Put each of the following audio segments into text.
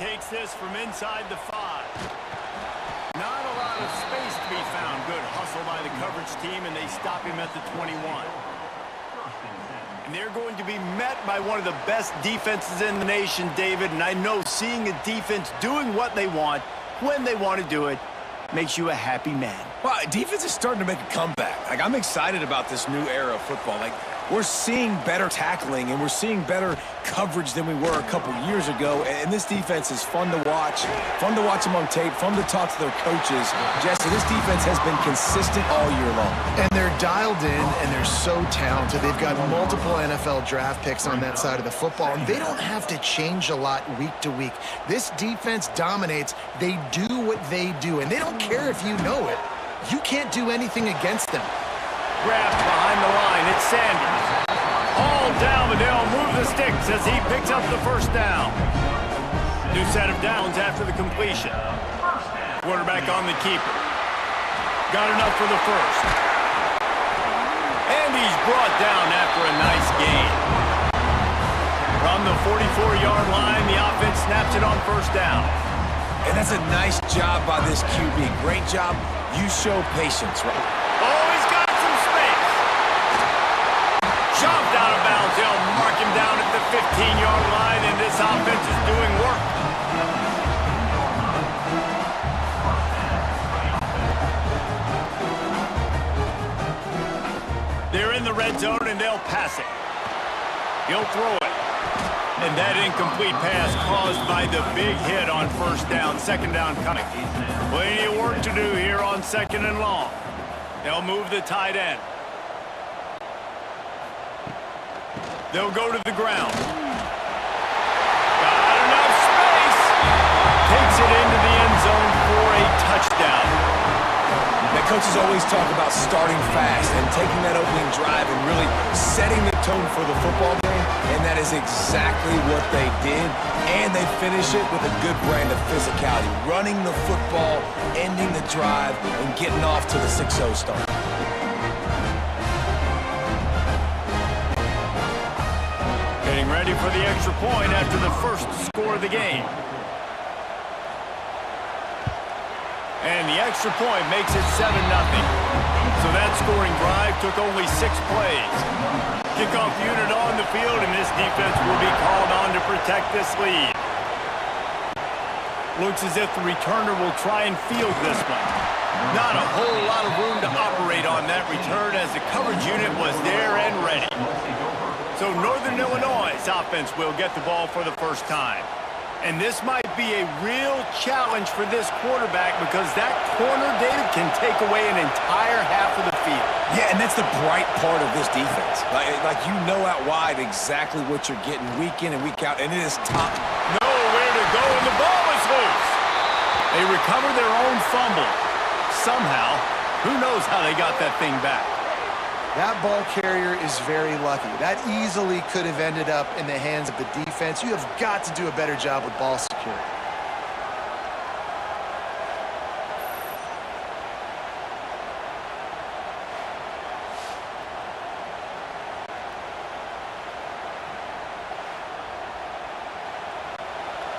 takes this from inside the 5. Not a lot of space to be found. Good hustle by the coverage team, and they stop him at the 21. And they're going to be met by one of the best defenses in the nation, David. And I know seeing a defense doing what they want, when they want to do it, makes you a happy man. Well, defense is starting to make a comeback. Like, I'm excited about this new era of football. Like, we're seeing better tackling, and we're seeing better coverage than we were a couple years ago. And this defense is fun to watch them on tape, fun to talk to their coaches. Jesse, this defense has been consistent all year long. And they're dialed in, and they're so talented. They've got multiple NFL draft picks on that side of the football, and they don't have to change a lot week to week. This defense dominates. They do what they do, and they don't care if you know it. You can't do anything against them. Grabbed behind the line, it's Sanders. All down, but they'll move the sticks as he picks up the first down. New set of downs after the completion. Quarterback on the keeper. Got enough for the first. And he's brought down after a nice gain. From the 44-yard line, the offense snaps it on first down. And that's a nice job by this QB. Great job. You show patience, right? Oh, he's got some space. Chopped out of bounds. They'll mark him down at the 15-yard line, and this offense is doing work. They're in the red zone, and they'll pass it. He'll throw it. And that incomplete pass caused by the big hit on first down. Second down coming. Plenty of work to do here on second and long. They'll move the tight end. They'll go to the ground. Got enough space. Takes it into the end zone for a touchdown. Now, coaches always talk about starting fast and taking that opening drive and really setting the tone for the football game, and that is exactly what they did, and they finish it with a good brand of physicality, running the football, ending the drive, and getting off to the 6-0 start. Getting ready for the extra point after the first score of the game. And the extra point makes it 7-0. So that scoring drive took only 6 plays. Kickoff unit on the field, and this defense will be called on to protect this lead. Looks as if the returner will try and field this one. Not a whole lot of room to operate on that return as the coverage unit was there and ready. So Northern Illinois' offense will get the ball for the first time. And this might be a real challenge for this quarterback because that corner, David, can take away an entire half of the field. Yeah, and that's the bright part of this defense. Like you know out wide exactly what you're getting week in and week out, and it is top. Nowhere to go, and the ball is loose. They recover their own fumble. Somehow, who knows how they got that thing back. That ball carrier is very lucky. That easily could have ended up in the hands of the defense. You have got to do a better job with ball security.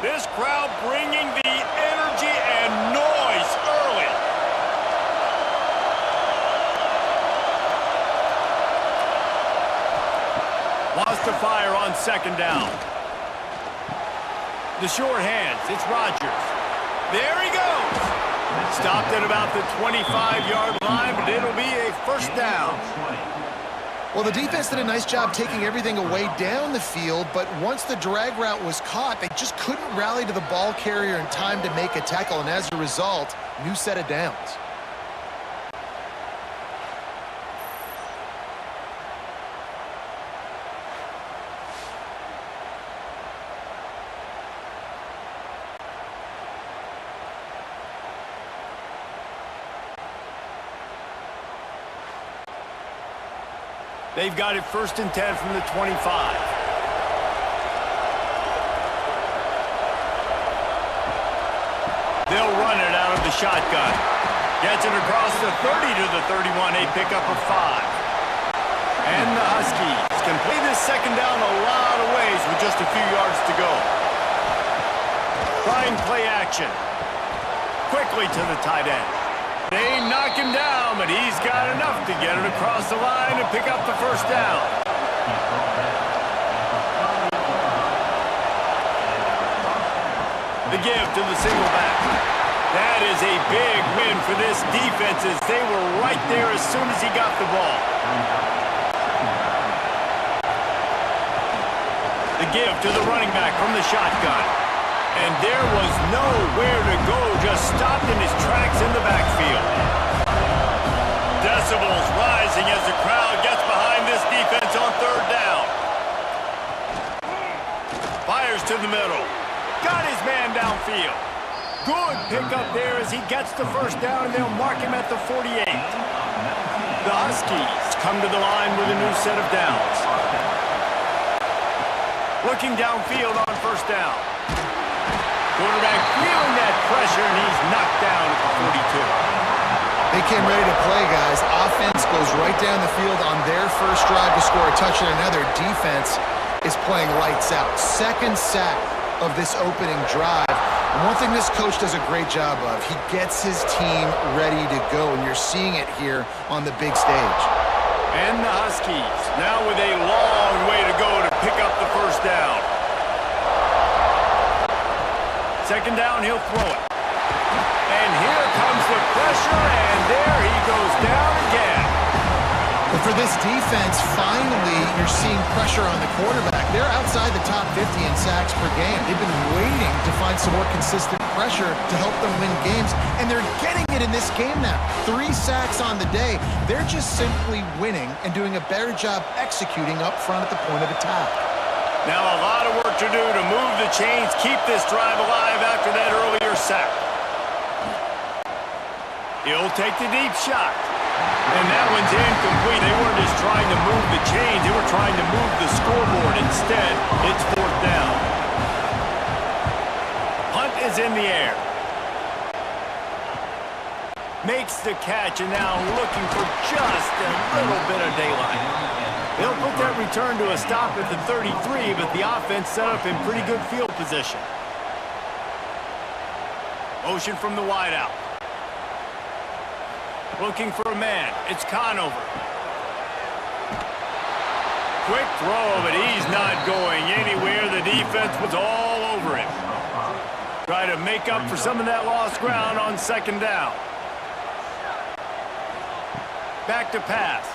This crowd bringing the energy and noise early. Lost to fire on second down. The short hands, it's Rodgers. There he goes. Stopped at about the 25-yard line, but it'll be a first down. Well, the defense did a nice job taking everything away down the field, but once the drag route was caught, they just couldn't rally to the ball carrier in time to make a tackle, and as a result, new set of downs. They've got it 1st and 10 from the 25. They'll run it out of the shotgun. Gets it across the 30 to the 31, a pickup of 5. And the Huskies can play this second down a lot of ways with just a few yards to go. Trying play action. Quickly to the tight end. They knock him down, but he's got enough to get it across the line and pick up the first down. The give to the single back. That is a big win for this defense as they were right there as soon as he got the ball. The give to the running back from the shotgun. And there was nowhere to go, just stopped in his tracks in the backfield. Decibels rising as the crowd gets behind this defense on third down. Fires to the middle. Got his man downfield. Good pickup there as he gets the first down, and they'll mark him at the 48. The Huskies come to the line with a new set of downs. Looking downfield on first down. Quarterback feeling that pressure, and he's knocked down at the 42. They came ready to play, guys. Offense goes right down the field on their first drive to score a touchdown. Another defense is playing lights out. Second sack of this opening drive. And one thing this coach does a great job of, he gets his team ready to go, and you're seeing it here on the big stage. And the Huskies now with a long way to go to pick up the first down. Second down, he'll throw it. And here comes the pressure, and there he goes down again. But for this defense, finally, you're seeing pressure on the quarterback. They're outside the top 50 in sacks per game. They've been waiting to find some more consistent pressure to help them win games, and they're getting it in this game now. 3 sacks on the day. They're just simply winning and doing a better job executing up front at the point of attack. Now a lot of work to do to move the chains, keep this drive alive after that earlier sack. He'll take the deep shot. And that one's incomplete. They weren't just trying to move the chains, they were trying to move the scoreboard. Instead, it's fourth down. Hunt is in the air. Makes the catch, and now looking for just a little bit of daylight. They'll put that return to a stop at the 33, but the offense set up in pretty good field position. Motion from the wideout. Looking for a man. It's Conover. Quick throw, but he's not going anywhere. The defense was all over him. Try to make up for some of that lost ground on second down. Back to pass.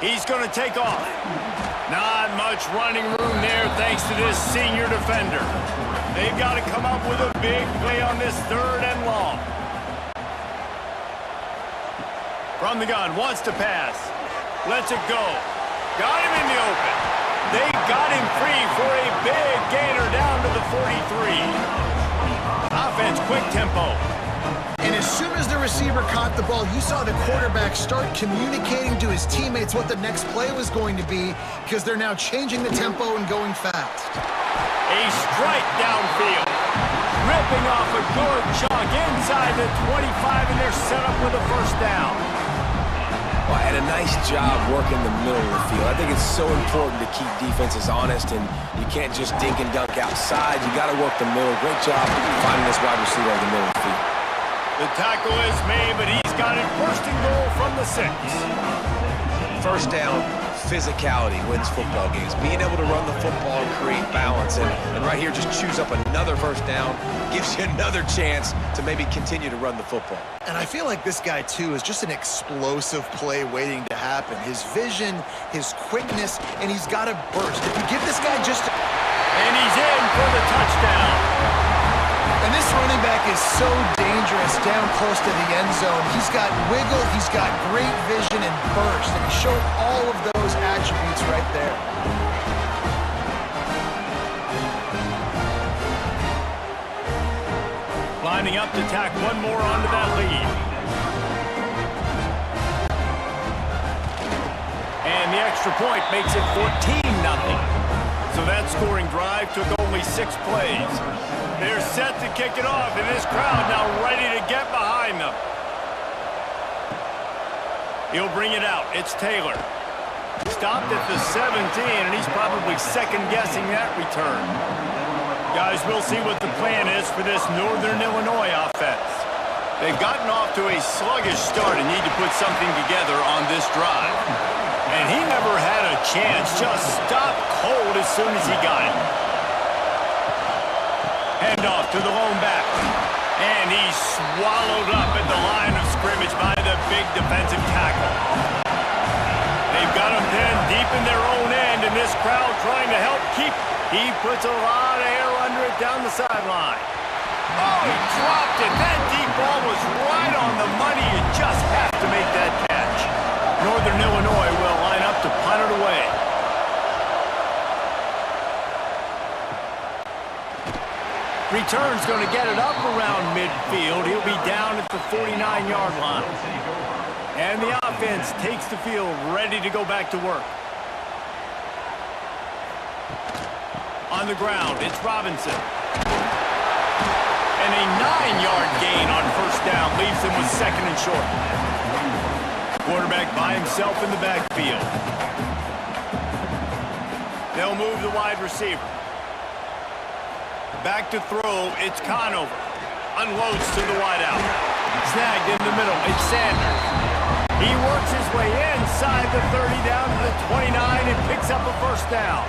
He's going to take off. Not much running room there thanks to this senior defender. They've got to come up with a big play on this third and long. From the gun, wants to pass. Lets it go. Got him in the open. They got him free for a big gainer down to the 43. Offense, quick tempo. And as soon as the receiver caught the ball, you saw the quarterback start communicating to his teammates what the next play was going to be, because they're now changing the tempo and going fast. A strike downfield. Ripping off a good chunk inside the 25, and they're set up with a first down. Well, and a nice job working the middle of the field. I think it's so important to keep defenses honest, and you can't just dink and dunk outside. You got to work the middle. Great job finding this wide receiver over the middle of the field. The tackle is made, but he's got it first and goal from the 6. First down, physicality wins football games. Being able to run the football and create balance, and right here just choose up another first down, gives you another chance to maybe continue to run the football. And I feel like this guy, too, is just an explosive play waiting to happen. His vision, his quickness, and he's got a burst. If you give this guy just a... And he's in for the touchdown. And this running back is so dangerous down close to the end zone. He's got wiggle, he's got great vision and burst, and he showed all of those attributes right there. Lining up to tack one more onto that lead. And the extra point makes it 14-0. So that scoring drive took only 6 plays. They're set to kick it off, and this crowd now ready to get behind them. He'll bring it out. It's Taylor. stopped at the 17, and he's probably second-guessing that return. Guys, we'll see what the plan is for this Northern Illinois offense. They've gotten off to a sluggish start and need to put something together on this drive. And he never had a chance, just stopped cold as soon as he got it. Handoff to the lone back. And he's swallowed up at the line of scrimmage by the big defensive tackle. They've got him pinned deep in their own end, and this crowd trying to help keep. He puts a lot of air under it down the sideline. Oh, he dropped it. That deep ball was right on the money. You just have to make that catch. Northern Illinois will line up to punt it away. Return's going to get it up around midfield. He'll be down at the 49-yard line. And the offense takes the field, ready to go back to work. On the ground, it's Robinson. And a 9-yard gain on first down leaves him with second and short. Quarterback by himself in the backfield. They'll move the wide receiver. Back to throw, it's Conover. Unloads to the wideout. Snagged in the middle, it's Sanders. He works his way inside the 30 down to the 29 and picks up a first down.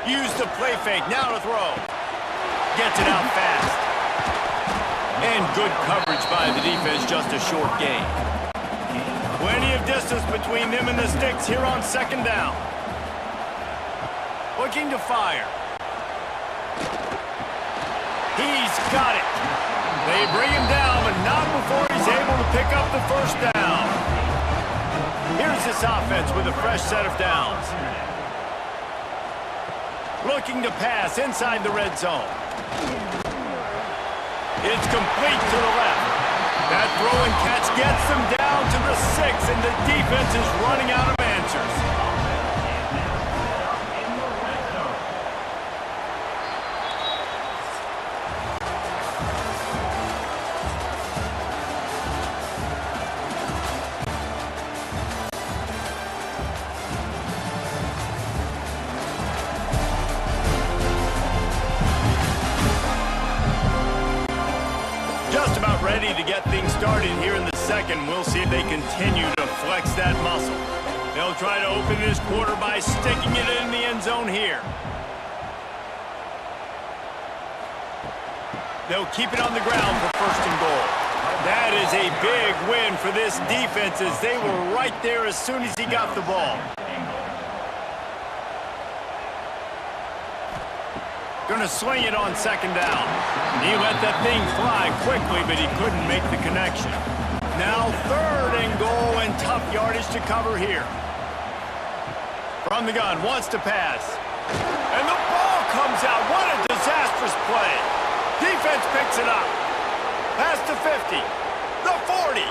Use the play fake, now to throw. Gets it out fast. And good coverage by the defense, just a short gain. Plenty of distance between them and the sticks here on second down. Looking to fire. He's got it. They bring him down, but not before he's able to pick up the first down. Here's this offense with a fresh set of downs. Looking to pass inside the red zone. It's complete to the left. That throw and catch gets them down to the 6, and the defense is running out of answers. Ready to get things started here in the second. We'll see if they continue to flex that muscle. They'll try to open this quarter by sticking it in the end zone here. They'll keep it on the ground for first and goal. That is a big win for this defense as they were right there as soon as he got the ball. Gonna swing it on second down. He let that thing fly quickly, but he couldn't make the connection. Now third and goal, and tough yardage to cover here. From the gun, wants to pass. And the ball comes out. What a disastrous play. Defense picks it up. Pass to 50. The 40.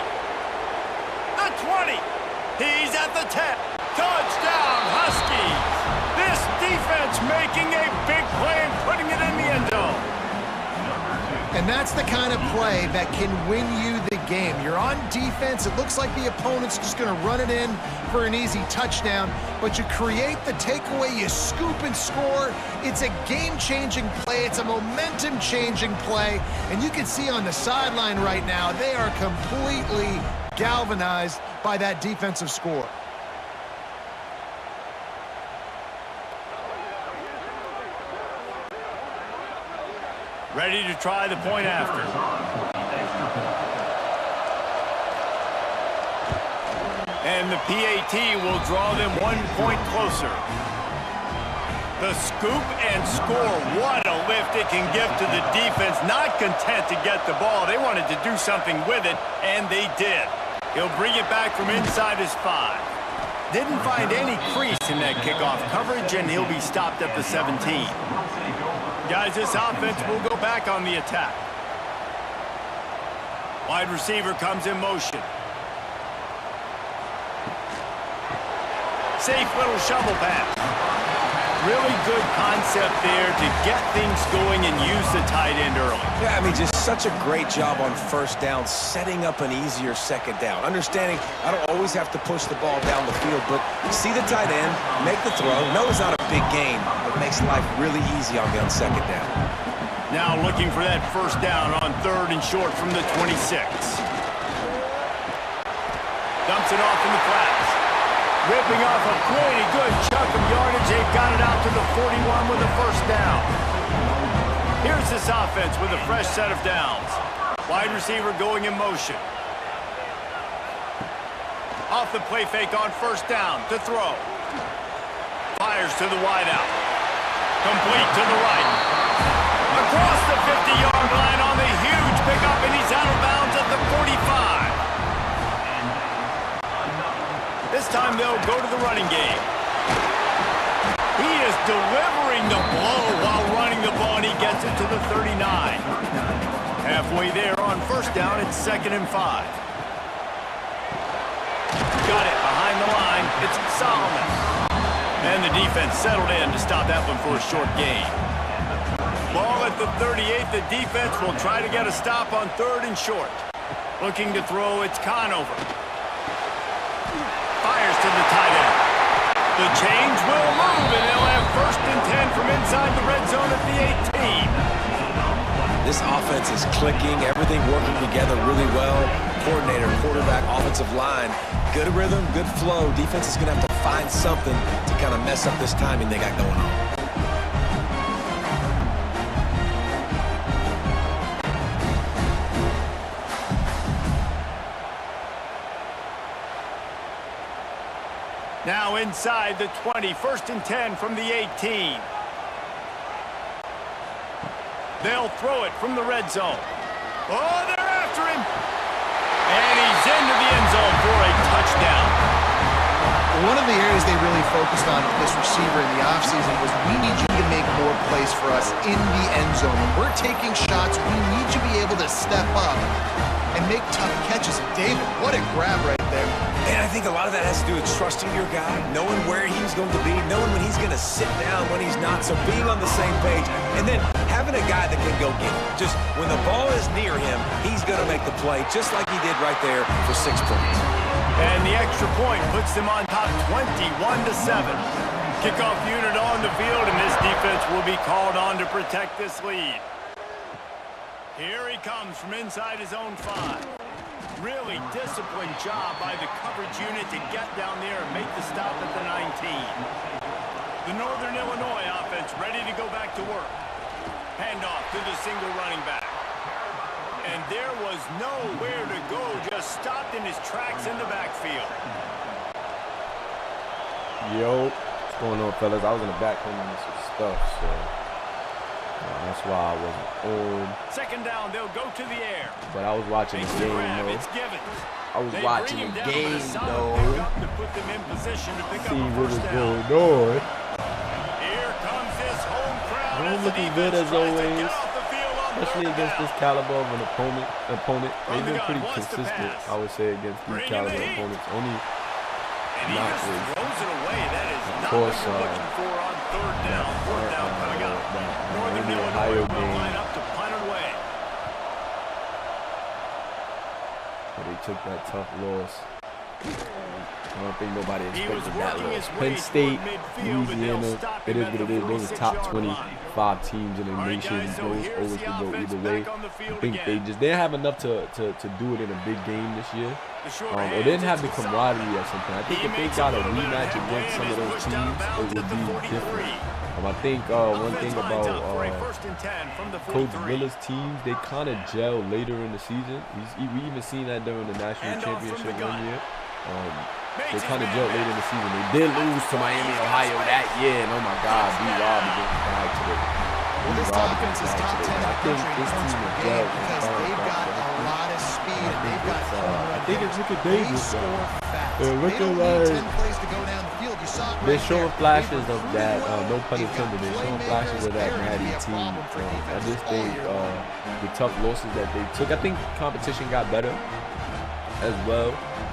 The 20. He's at the 10. Touchdown, Huskies. This defense making a big play and putting it in the end zone. And that's the kind of play that can win you the game. You're on defense. It looks like the opponent's just going to run it in for an easy touchdown, but you create the takeaway, you scoop and score. It's a game-changing play. It's a momentum-changing play. And you can see on the sideline right now, they are completely galvanized by that defensive score. Ready to try the point after. And the PAT will draw them 1 point closer. The scoop and score. What a lift it can give to the defense. Not content to get the ball. They wanted to do something with it, and they did. He'll bring it back from inside his 5. Didn't find any crease in that kickoff coverage, and he'll be stopped at the 17. Guys, this offense will go back on the attack. Wide receiver comes in motion. Safe little shovel pass. Really good concept there to get things going and use the tight end early. Yeah, I mean, just such a great job on first down, setting up an easier second down. Understanding I don't always have to push the ball down the field, but see the tight end, make the throw. No, it's not a big gain, but makes life really easy on me on second down. Now looking for that first down on 3rd and short from the 26. Dumps it off in the flats. Ripping off a pretty good chunk of yardage. They've got it out to the 41 with a first down. Here's this offense with a fresh set of downs. Wide receiver going in motion. Off the play fake on first down to throw. Fires to the wideout. Complete to the right. Across the 50-yard line on the huge pickup, and he's out of bounds at the 45. This time they'll go to the running game. He is delivering the blow while running the ball, and he gets it to the 39. Halfway there on first down, it's 2nd and 5. Got it behind the line. It's Solomon. And the defense settled in to stop that one for a short gain. Ball at the 38. The defense will try to get a stop on 3rd and short. Looking to throw, it's Conover. Fires to the tight end. The change will move, and they'll have 1st and 10 from inside the red zone at the 18. This offense is clicking, everything working together really well. Coordinator, quarterback, offensive line, good rhythm, good flow. Defense is going to have to find something to kind of mess up this timing they got going on. Now inside the 20, 1st and 10 from the 18. They'll throw it from the red zone. Oh, they're after him. And he's into the end zone for a touchdown. One of the areas they really focused on with this receiver in the offseason was we need you to make more plays for us in the end zone. When we're taking shots, we need you to be able to step up and make tough catches. And David, what a grab right there. And I think a lot of that has to do with trusting your guy, knowing where he's going to be, knowing when he's going to sit down, when he's not, so being on the same page, and then having a guy that can go get it. Just when the ball is near him, he's going to make the play, just like he did right there for 6 points. And the extra point puts them on top 21-7. Kickoff unit on the field, and this defense will be called on to protect this lead. Here he comes from inside his own 5. Really disciplined job by the coverage unit to get down there and make the stop at the 19. The Northern Illinois offense ready to go back to work. Handoff to the single running back. And there was nowhere to go, just stopped in his tracks in the backfield. Yo, what's going on, fellas? I was in the back home with some stuff, so that's why I wasn't on. 2nd down, they'll go to the air. But I was watching the game, though. I was watching the game, though. See what was going on. Here comes this home crowd. They're looking good as always, especially against this caliber of an opponent. They've been pretty consistent, I would say, against these caliber opponents. Only not with, of course, the Ohio game. But they took that tough loss. I don't think nobody expected that loss. Penn State, Louisiana, it is what it is. Those are top 25 teams in the nation. Those always could go either way. I think they just didn't have enough to do it in a big game this year. Or they didn't have the camaraderie or something. I think if they got a rematch against some of those teams, it would be different. I think one thing about Coach Willis' teams, they kind of gel later in the season. We even seen that during the national championship one year. They kind of gel later in the season. They did lose to Miami, Ohio that year, and oh my God, B-Rob against the bag today. Well, this offense is top 10 in the country. Because they've got a lot of speed and they've got I think it's looking dangerous. They're looking like they're showing flashes of that. No pun intended. They're showing flashes of that natty team. I just think the tough losses that they took. I think competition got better as well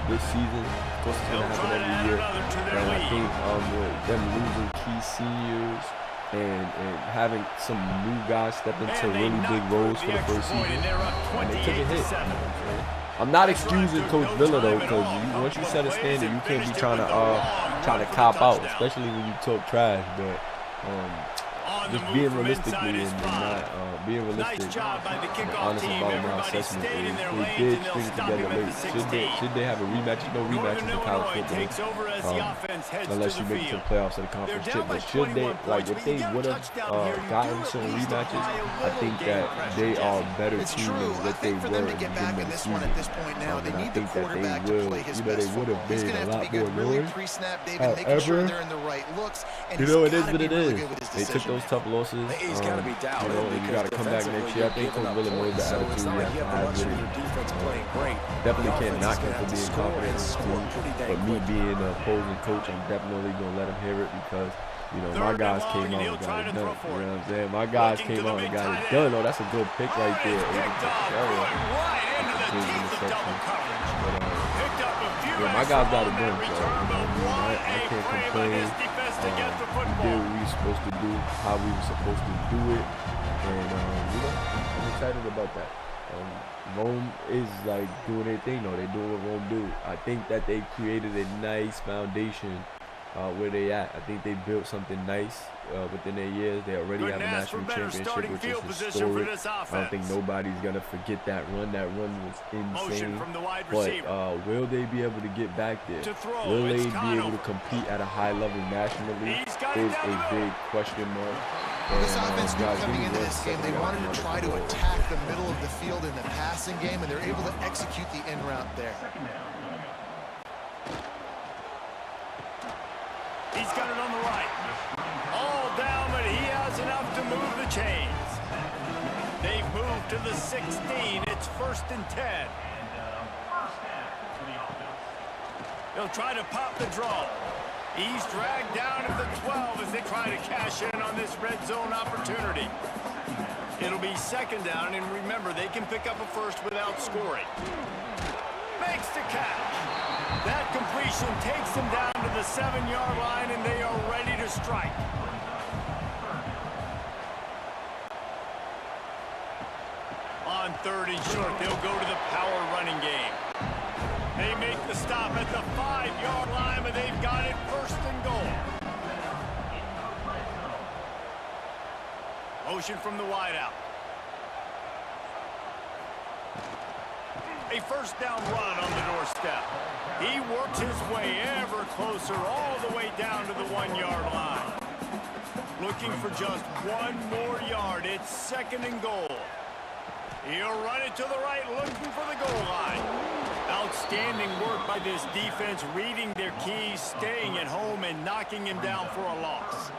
this season. course, it's going to happen every year. And I think with them losing key seniors and having some new guys step into really big roles for the first season, and they took a hit. I'm not excusing Coach Villa though, because once you set a standard, you can't be trying to cop out, especially when you talk trash. But just being realistically and not being realistic and honest about my assessment is they did string it together late. Should they have a rematch? No rematches in college football unless you make it to the playoffs of the conference chip. But should they, like, if they would have gotten some rematches, I think that they are a better team than what they were in the beginning of the season. And I think that they will, they would have made a lot more noise. However, it is what it is. They took those tough losses, and you got to come back next year. I think Coach Villa knows the attitude you have to have with it. Definitely can't knock him for being confident in his team, but me being an opposing coach, I'm definitely going to let him hear it because, my guys came out and got it done. You know what I'm saying? My guys came out and got it done. Oh, that's a good pick right there. My guys got it done, so I can't complain. We did what we were supposed to do, how we were supposed to do it, and I'm excited about that. Rome is like doing their thing, though. They're doing what Rome do. I think that they created a nice foundation where they at. I think they built something nice within their years. They already have a national championship, which is historic. I don't think nobody's gonna forget that run. That run was insane. But will they be able to get back there? Will they be able to compete at a high level nationally? Is a big question mark. This offense knew coming into this game they wanted to try to attack the middle of the field in the passing game, and they're able to execute the in route there. He's got it on the right. All down, but he has enough to move the chains. They've moved to the 16. It's 1st and 10. They'll try to pop the draw. He's dragged down at the 12 as they try to cash in on this red zone opportunity. It'll be 2nd down, and remember, they can pick up a first without scoring. Makes the catch. That completion takes them down to the 7-yard line, and they are ready to strike. On 3rd and short, they'll go to the power running game. They make the stop at the 5-yard line, but they've got it 1st and goal. Motion from the wideout. A 1st down run on the doorstep. He works his way ever closer all the way down to the 1-yard line. Looking for just 1 more yard. It's 2nd and goal. He'll run it to the right, looking for the goal line. Outstanding work by this defense, reading their keys, staying at home, and knocking him down for a loss.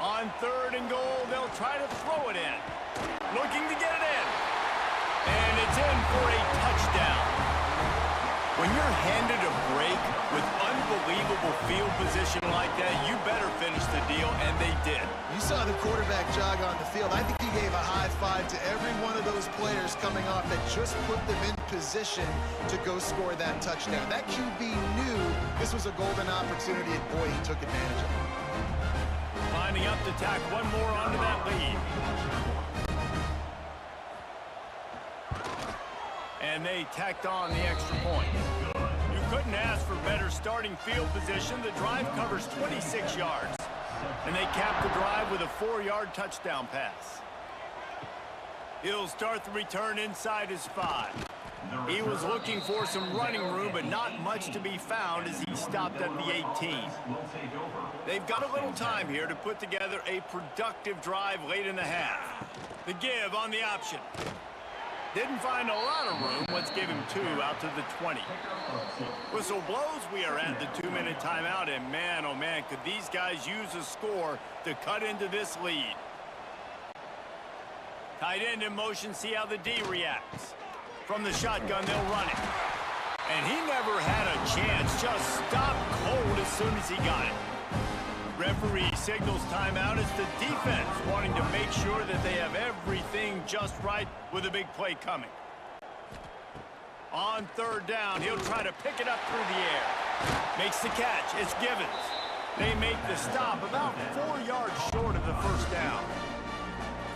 On 3rd and goal, they'll try to throw it in. Looking to get it in. And it's in for a touchdown. When you're handed a break with unbelievable field position like that, you better finish the deal, and they did. You saw the quarterback jog on the field. I think he gave a high five to every one of those players coming off that just put them in position to go score that touchdown. That QB knew this was a golden opportunity, and boy, he took advantage of it. Lining up to tack one more onto that lead. And they tacked on the extra point. You couldn't ask for better starting field position. The drive covers 26 yards. And they cap the drive with a 4-yard touchdown pass. He'll start the return inside his 5. He was looking for some running room, but not much to be found as he stopped at the 18. They've got a little time here to put together a productive drive late in the half. The give on the option. Didn't find a lot of room. Let's give him 2 out to the 20. Whistle blows. We are at the 2-minute timeout, and man, oh man, could these guys use a score to cut into this lead. Tight end in motion, see how the D reacts. From the shotgun, they'll run it. And he never had a chance, just stopped cold as soon as he got it. Referee signals timeout. It's the defense wanting to make sure that they have everything just right with a big play coming. On third down, he'll try to pick it up through the air. Makes the catch. It's Givens. They make the stop about 4 yards short of the first down.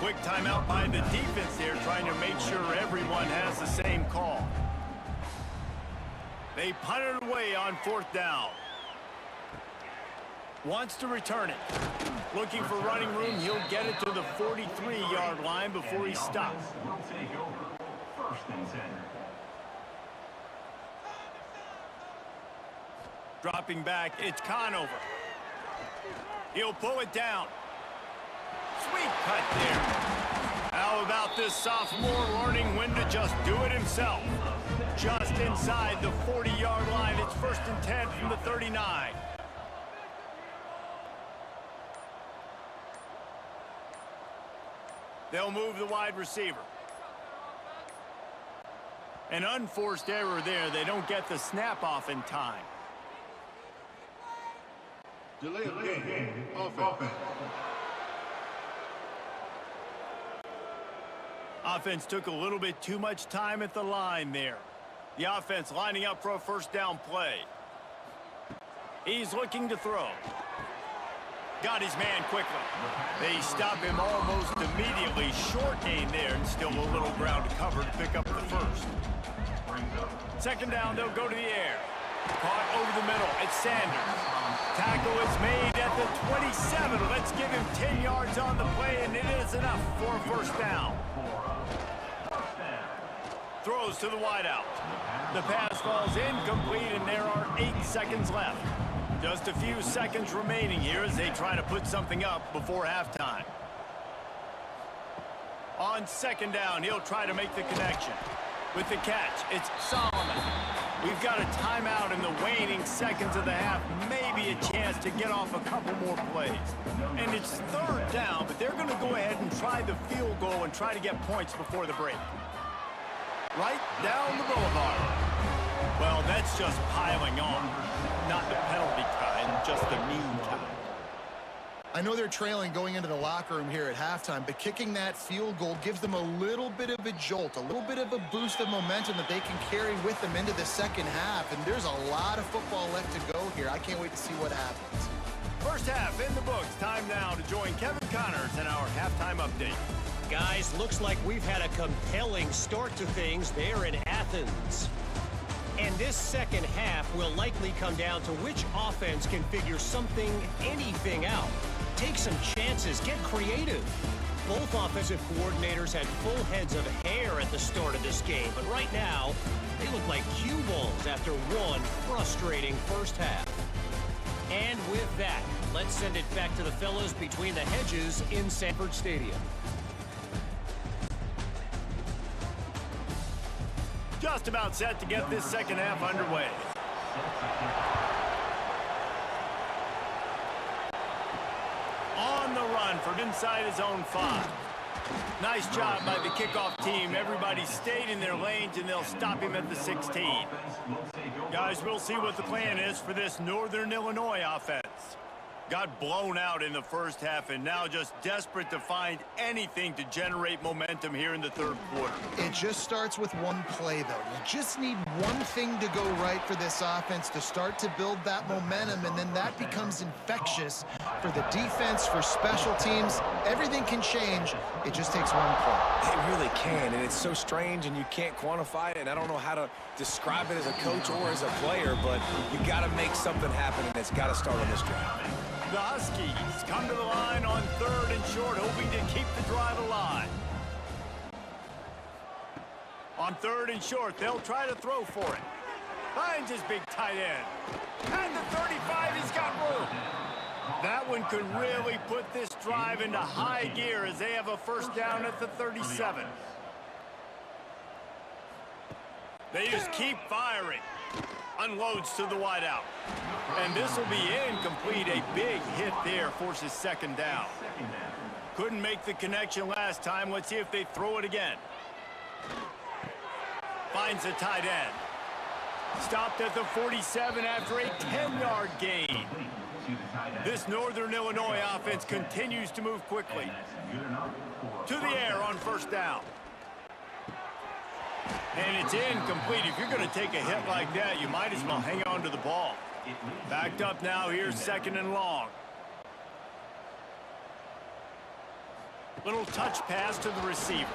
Quick timeout by the defense there, trying to make sure everyone has the same call. They punt it away on fourth down. Wants to return it. Looking for running room. He'll get it to the 43-yard line before he stops. Dropping back, it's Conover. He'll pull it down. Sweet cut there. How about this sophomore learning when to just do it himself? Just inside the 40-yard line. It's 1st and 10 from the 39. They'll move the wide receiver. An unforced error there. They don't get the snap off in time. Delay of game. Offense. Offense took a little bit too much time at the line there. The offense lining up for a first down play. He's looking to throw. Got his man quickly. They stop him almost immediately. Short gain there, and still a little ground to cover to pick up the first. Second down, they'll go to the air. Caught over the middle. It's Sanders. Tackle is made at the 27. Let's give him 10 yards on the play, and it is enough for a first down. Throws to the wideout. The pass falls incomplete, and there are 8 seconds left. Just a few seconds remaining here as they try to put something up before halftime. On second down, he'll try to make the connection. With the catch, it's Solomon. We've got a timeout in the waning seconds of the half. Maybe a chance to get off a couple more plays. And it's third down, but they're going to go ahead and try the field goal and try to get points before the break. Right down the boulevard. Well, that's just piling on. Not the penalty kind, just the mean kind. I know they're trailing going into the locker room here at halftime, but kicking that field goal gives them a little bit of a jolt, a little bit of a boost of momentum that they can carry with them into the second half. And there's a lot of football left to go here. I can't wait to see what happens. First half in the books. Time now to join Kevin Connors in our halftime update. Guys, looks like we've had a compelling start to things there in Athens. And this second half will likely come down to which offense can figure something, anything out. Take some chances, get creative. Both offensive coordinators had full heads of hair at the start of this game, but right now, they look like cue balls after one frustrating first half. And with that, let's send it back to the fellows between the hedges in Sanford Stadium. Just about set to get this second half underway. On the run from inside his own 5. Nice job by the kickoff team. Everybody stayed in their lanes, and they'll stop him at the 16. Guys, we'll see what the plan is for this Northern Illinois offense. Got blown out in the first half, and now just desperate to find anything to generate momentum here in the third quarter. It just starts with one play, though. You just need one thing to go right for this offense to start to build that momentum, and then that becomes infectious for the defense, for special teams. Everything can change. It just takes one play. It really can, and it's so strange, and you can't quantify it, and I don't know how to describe it as a coach or as a player, but you got to make something happen, and it's got to start on this drive. The Huskies come to the line on third and short, hoping to keep the drive alive. On third and short, they'll try to throw for it. Finds his big tight end. At the 35, he's got room. That one could really put this drive into high gear as they have a first down at the 37. They just keep firing. Unloads to the wideout. And this will be incomplete. A big hit there forces second down. Couldn't make the connection last time. Let's see if they throw it again. Finds the tight end. Stopped at the 47 after a 10-yard gain. This Northern Illinois offense continues to move quickly. To the air on first down. And it's incomplete. If you're going to take a hit like that, you might as well hang on to the ball. Backed up now. Here's 2nd and long. Little touch pass to the receiver.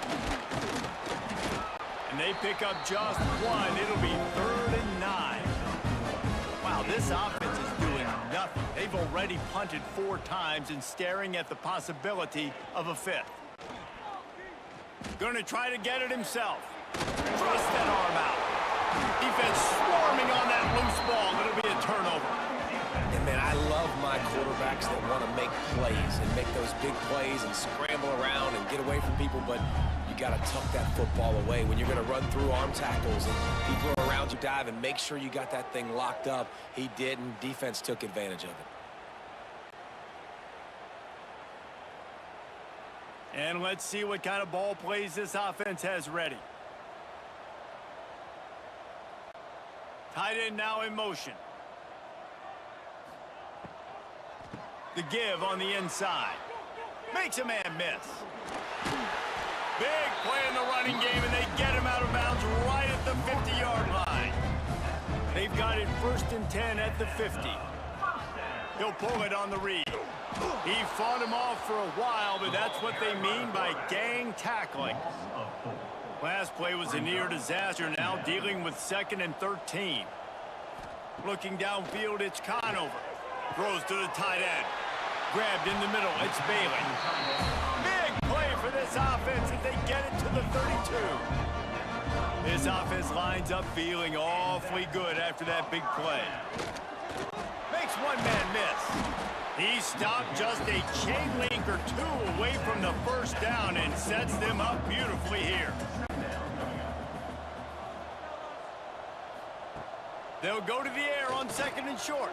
And they pick up just one. It'll be 3rd and 9. Wow, this offense is doing nothing. They've already punted 4 times and staring at the possibility of a 5th. Going to try to get it himself. Thrust that arm out. Defense swarming on that loose ball. It'll be a turnover. And man, I love my quarterbacks that want to make plays and make those big plays and scramble around and get away from people, but you got to tuck that football away. When you're going to run through arm tackles and people are around you dive and make sure you got that thing locked up. He did, and defense took advantage of it. And let's see what kind of ball plays this offense has ready. Tight end now in motion. The give on the inside. Makes a man miss. Big play in the running game, and they get him out of bounds right at the 50-yard line. They've got it 1st and 10 at the 50. He'll pull it on the read. He fought him off for a while, but that's what they mean by gang tackling. Last play was a near disaster, now dealing with 2nd and 13. Looking downfield, it's Conover. Throws to the tight end. Grabbed in the middle, it's Bailey. Big play for this offense if they get it to the 32. This offense lines up feeling awfully good after that big play. Makes one man miss. He stopped just a chain link or 2 away from the 1st down and sets them up beautifully here. They'll go to the air on 2nd and short.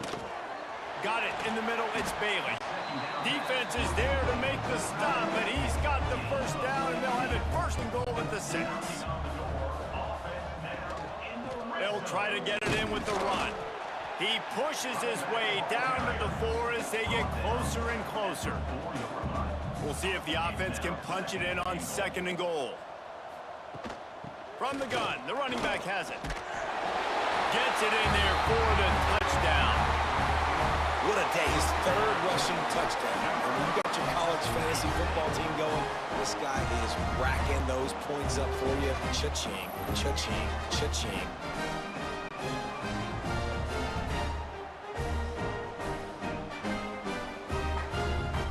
Got it in the middle, it's Bailey. Defense is there to make the stop, but he's got the 1st down, and they'll have it 1st and goal at the 6. They'll try to get it in with the run. He pushes his way down to the 4 as they get closer and closer. We'll see if the offense can punch it in on 2nd and goal. From the gun, the running back has it. Gets it in there for the touchdown. What a day. His 3rd rushing touchdown. And when you got your college fantasy football team going, this guy is racking those points up for you. Cha-ching, cha-ching, cha-ching.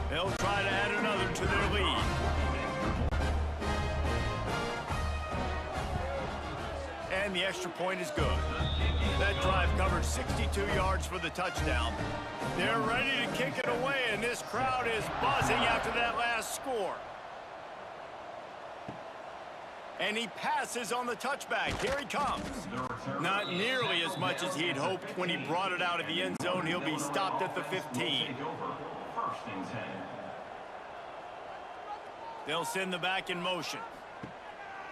They'll try to add another to their lead. And the extra point is good. That drive covered 62 yards for the touchdown. They're ready to kick it away, and this crowd is buzzing after that last score. And he passes on the touchback. Here he comes. Not nearly as much as he had hoped when he brought it out of the end zone. He'll be stopped at the 15. They'll send the back in motion.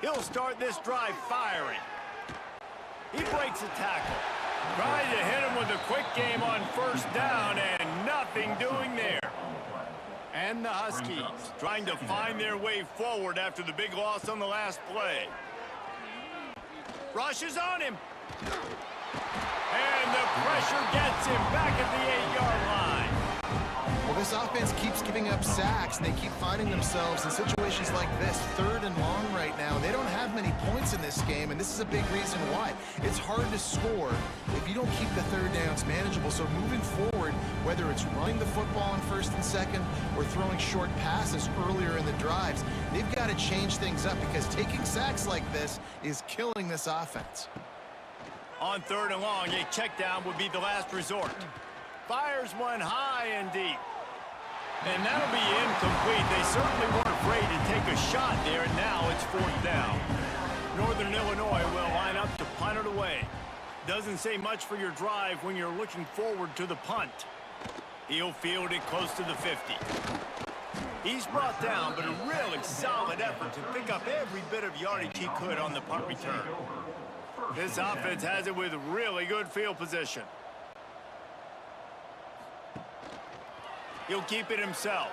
He'll start this drive firing. He breaks a tackle. Trying to hit him with a quick game on 1st down, and nothing doing there. And the Huskies trying to find their way forward after the big loss on the last play. Rushes on him. And the pressure gets him back at the 8-yard line. Well, this offense keeps giving up sacks, and they keep finding themselves in situations like this, 3rd and long right now. They don't have many points in this game, and this is a big reason why. It's hard to score if you don't keep the 3rd downs manageable. So moving forward, whether it's running the football on 1st and 2nd or throwing short passes earlier in the drives, they've got to change things up because taking sacks like this is killing this offense. On 3rd and long, a check down would be the last resort. Fires one high and deep. And that'll be incomplete. They certainly weren't afraid to take a shot there, and now it's 4th down. Northern Illinois will line up to punt it away. Doesn't say much for your drive when you're looking forward to the punt. He'll field it close to the 50. He's brought down, but a really solid effort to pick up every bit of yardage he could on the punt return. This offense has it with really good field position. He'll keep it himself.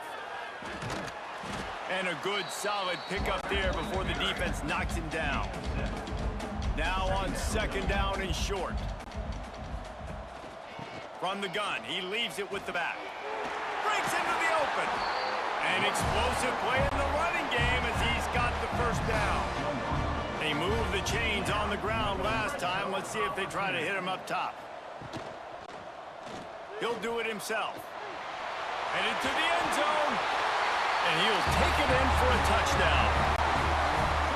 And a good, solid pickup there before the defense knocks him down. Now on second down and short. From the gun, he leaves it with the back. Breaks into the open. An explosive play in the running game as he's got the first down. They moved the chains on the ground last time. Let's see if they try to hit him up top. He'll do it himself. Headed to the end zone. And he'll take it in for a touchdown.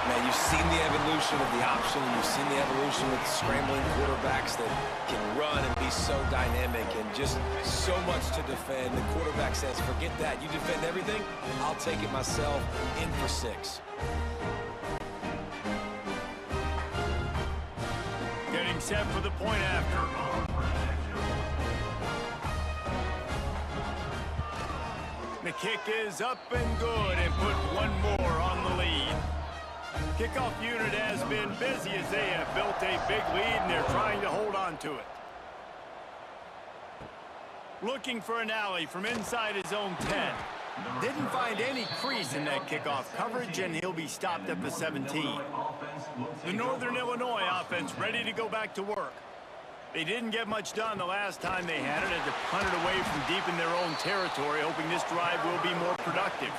Man, you've seen the evolution of the option, and you've seen the evolution with scrambling quarterbacks that can run and be so dynamic and just so much to defend. The quarterback says, forget that. You defend everything, I'll take it myself. In for 6. Getting set for the point after. The kick is up and good and put one more on the lead. Kickoff unit has been busy as they have built a big lead and they're trying to hold on to it. Looking for an alley from inside his own 10. Didn't find any crease in that kickoff coverage and he'll be stopped at the 17. The Northern Illinois offense ready to go back to work. They didn't get much done the last time they had it, had to punt it away from deep in their own territory, hoping this drive will be more productive.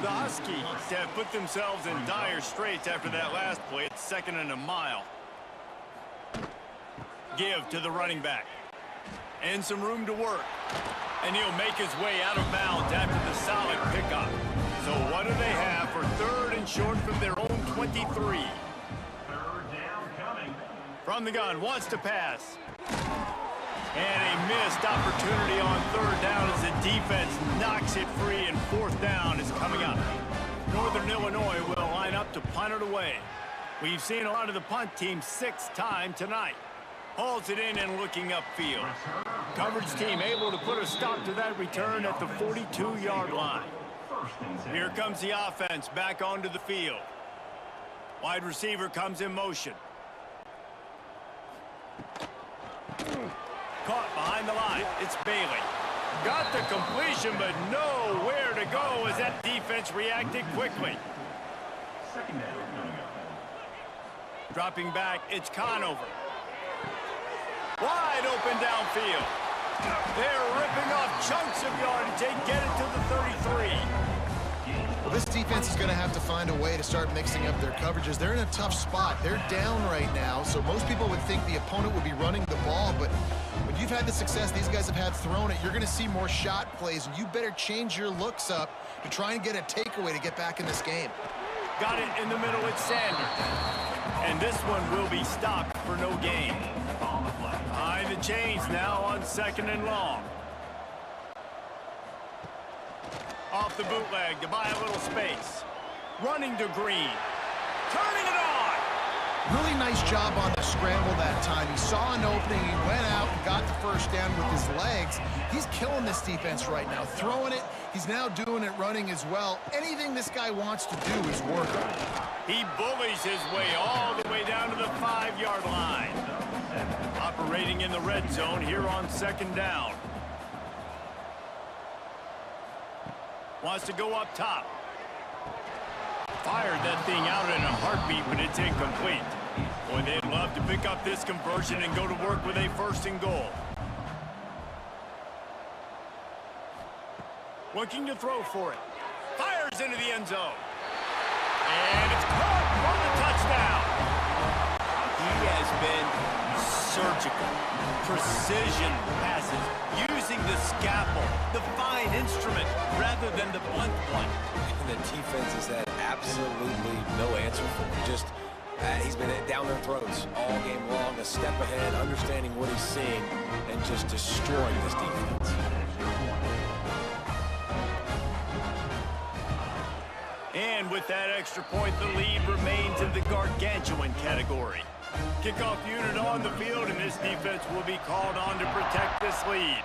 The Huskies have put themselves in dire straits after that last play. It's 2nd and a mile. Give to the running back. And some room to work. And he'll make his way out of bounds after the solid pickup. So what do they have for 3rd and short from their own 23? From the gun, wants to pass. And a missed opportunity on 3rd down as the defense knocks it free, and 4th down is coming up. Northern Illinois will line up to punt it away. We've seen a lot of the punt team 6th time tonight. Hauls it in and looking upfield. Coverage team able to put a stop to that return at the 42-yard line. Here comes the offense back onto the field. Wide receiver comes in motion. Caught behind the line. It's Bailey. Got the completion, but nowhere to go as that defense reacted quickly. Dropping back, it's Conover. Wide open downfield. They're ripping off chunks of yardage. They get it to the 33. Well, this defense is going to have to find a way to start mixing up their coverages. They're in a tough spot. They're down right now, so most people would think the opponent would be running the ball, but when you've had the success these guys have had throwing it, you're going to see more shot plays, and you better change your looks up to try and get a takeaway to get back in this game. Got it in the middle with Sanders. And this one will be stopped for no gain. Behind the chains now on 2nd and long. Off the bootleg to buy a little space. Running to Green. Turning it on. Really nice job on the scramble that time. He saw an opening, he went out and got the first down with his legs. He's killing this defense right now. Throwing it, he's now doing it running as well. Anything this guy wants to do is working. He bullies his way all the way down to the 5-yard line. Operating in the red zone here on 2nd down. Wants to go up top. Fired that thing out in a heartbeat, but it's incomplete. Boy, they'd love to pick up this conversion and go to work with a 1st and goal. Looking to throw for it. Fires into the end zone. And it's caught for the touchdown. He has been surgical. Precision passes. Using the scalpel, the fine instrument, rather than the blunt one. And the defense has had absolutely no answer for him. Just, he's been down their throats all game long, a step ahead, understanding what he's seeing, and just destroying this defense. And with that extra point, the lead remains in the gargantuan category. Kickoff unit on the field, and this defense will be called on to protect this lead.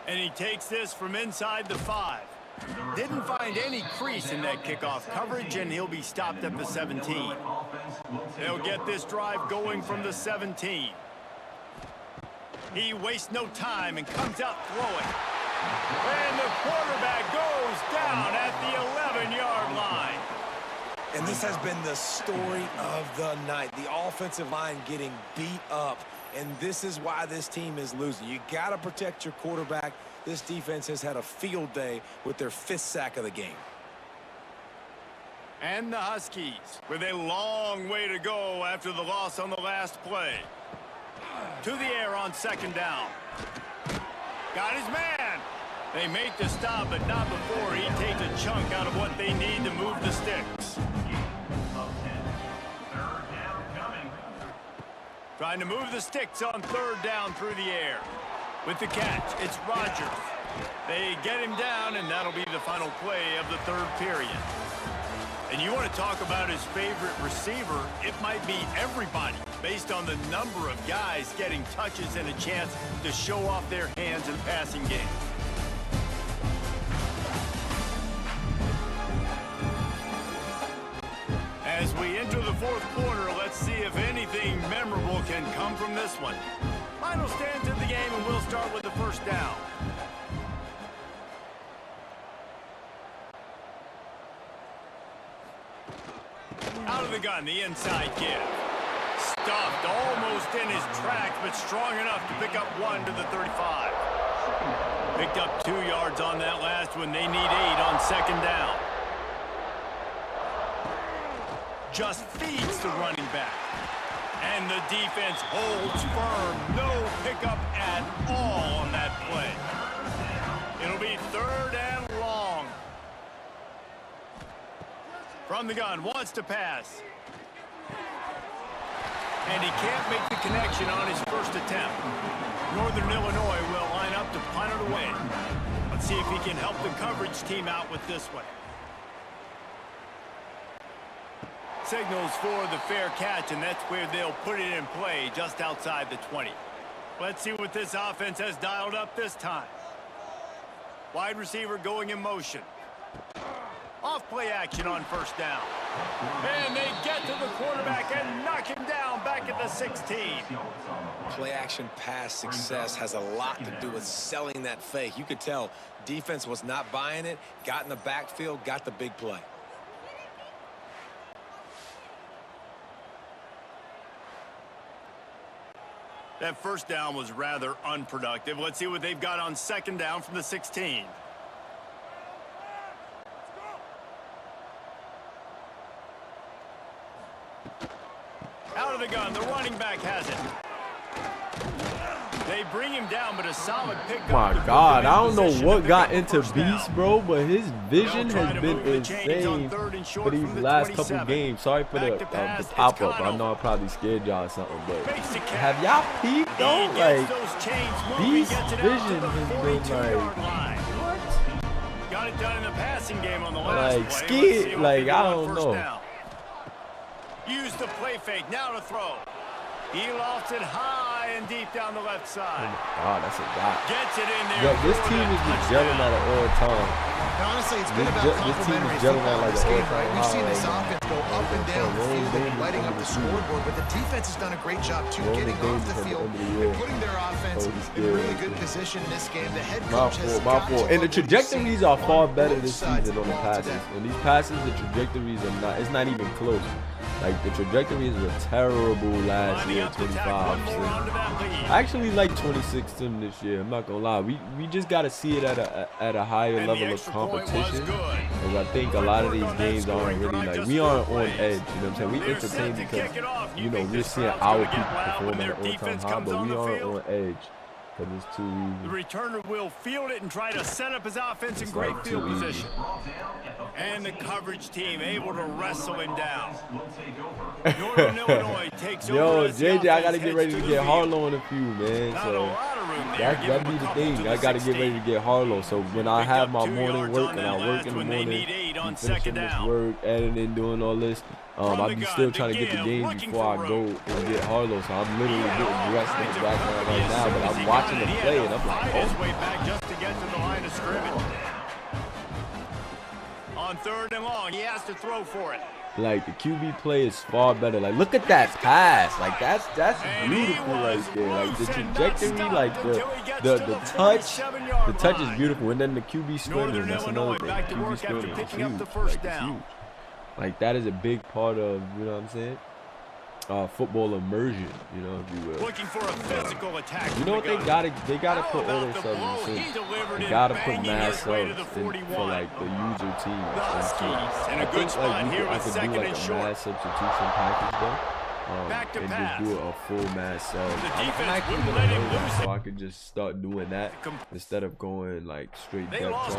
And he takes this from inside the 5. Didn't find any crease in that kickoff coverage, and he'll be stopped at the 17. They'll get this drive going from the 17. He wastes no time and comes out throwing. And the quarterback goes down at the 11-yard line. And this has been the story of the night. The offensive line getting beat up. And this is why this team is losing. You got to protect your quarterback. This defense has had a field day with their 5th sack of the game. And the Huskies with a long way to go after the loss on the last play. To the air on 2nd down. Got his man. They make the stop, but not before he takes a chunk out of what they need to move the sticks. Trying to move the sticks on 3rd down through the air. With the catch, it's Rodgers. They get him down, and that'll be the final play of the 3rd period. And you want to talk about his favorite receiver, it might be everybody, based on the number of guys getting touches and a chance to show off their hands in the passing game. As we enter the 4th quarter, let's see if anything memorable can come from this one. Final stands in the game, and we'll start with the 1st down. Out of the gun, the inside give. Stuffed almost in his tracks, but strong enough to pick up 1 to the 35. Picked up 2 yards on that last one. They need 8 on 2nd down. Just feeds the running back. And the defense holds firm. No pickup at all on that play. It'll be 3rd and long. From the gun, wants to pass. And he can't make the connection on his first attempt. Northern Illinois will line up to punt it away. Let's see if he can help the coverage team out with this one. Signals for the fair catch, and that's where they'll put it in play, just outside the 20. Let's see what this offense has dialed up this time. Wide receiver going in motion. Off play action on 1st down. And they get to the quarterback and knock him down back at the 16. Play action pass success has a lot to do with selling that fake. You could tell defense was not buying it, got in the backfield, got the big play. That 1st down was rather unproductive. Let's see what they've got on 2nd down from the 16. Out of the gun, the running back has it. They bring him down, but a solid pickup. My God, I don't know what got into Beast, bro, but his vision has been insane for these last couple games. Sorry for the pop-up. I know I probably scared y'all or something, but have y'all peeped, though? Like, Beast's vision has been like, what? Got it done in the passing game on the last like, ski, like, I don't know. Use the play fake, now to throw. He lofts it high and deep down the left side. Oh, that's a dot. Gets it in there. Yo, this team is just gelling at an all-time. And honestly, it's been about complementary football in this game, right? We've seen this offense go up and down the field and lighting up the scoreboard, but the defense has done a great job, too, getting off the field and putting their offense in a really good position in this game. The head coach has got to and the trajectories are far better this season on the passes. And these passes, the trajectories are not, it's not even close. Like, the trajectories were terrible last year, 25. I actually like 26 Tim this year. I'm not gonna lie. We just gotta see it at a higher level of competition. Because I think a lot of these games aren't really like, we aren't on edge. You know what I'm saying? We entertain because, you know, we're seeing our people perform at an all-time high, but we aren't on edge. It's too easy. The returner will field it and try to set up his offense in great field position. And the coverage team able to wrestle him down. Northern Illinois takes over. Yo, JJ, I gotta get ready to get Harlow in a few, man. So that'd be the thing. I gotta get ready to get Harlow. So when I have my morning work and I work in the morning, finishing this work, editing, doing all this, I'll be still trying to get the games before I go and get Harlow. So I'm literally getting dressed in the background right now, but I'm watching them play and I'm like, oh. On 3rd and long, he has to throw for it. Like, the QB play is far better. Like, look at that pass. Like, that's beautiful right there. Like, the trajectory, like the touch is beautiful. And then the QB scrambling, that's another thing. QB scrambling is huge. Like, it's huge. Like, that is a big part of, you know what I'm saying, football immersion, you know, if you will. Looking for a physical attack. You know what they gotta put all their subs in. They gotta put mass subs for like the user team. I think like I could do like a mass substitution package though. And just do a full mass sub. I'm actually gonna learn that so I could just start doing that instead of going like straight depth. I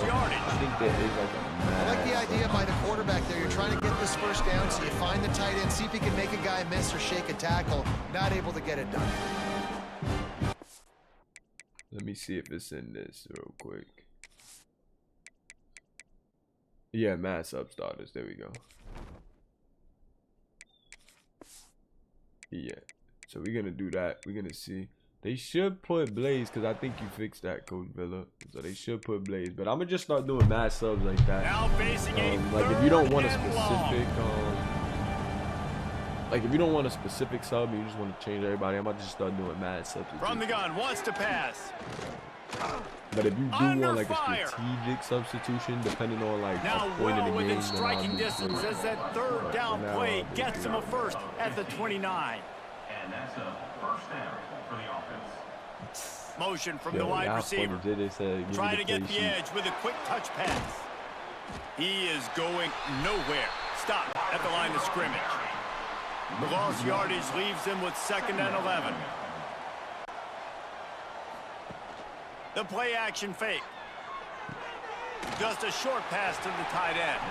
think there is like a mass. I like the idea by the quarterback there. You're trying to get this first down, so you find the tight end, see if he can make a guy miss or shake a tackle. Not able to get it done. Let me see if it's in this real quick. Yeah, mass sub starters. There we go. Yeah, so we're gonna do that. We're gonna see. They should put Blaze because I think you fixed that, Coach Villa. So they should put Blaze, but I'm gonna just start doing mass subs like that. Like if you don't want a specific, like if you don't want a specific sub, you just want to change everybody. I'm about to just start doing mass subs. From the gun, wants to pass. But if you do want like a strategic substitution, depending on like a point in the game, within striking distance as that third down play gets him a first at the 29. And that's a first down for the offense. Motion from the wide receiver. Trying to get the edge with a quick touch pass. He is going nowhere. Stop at the line of scrimmage. The lost yardage leaves him with 2nd and 11. The play action fake. Just a short pass to the tight end.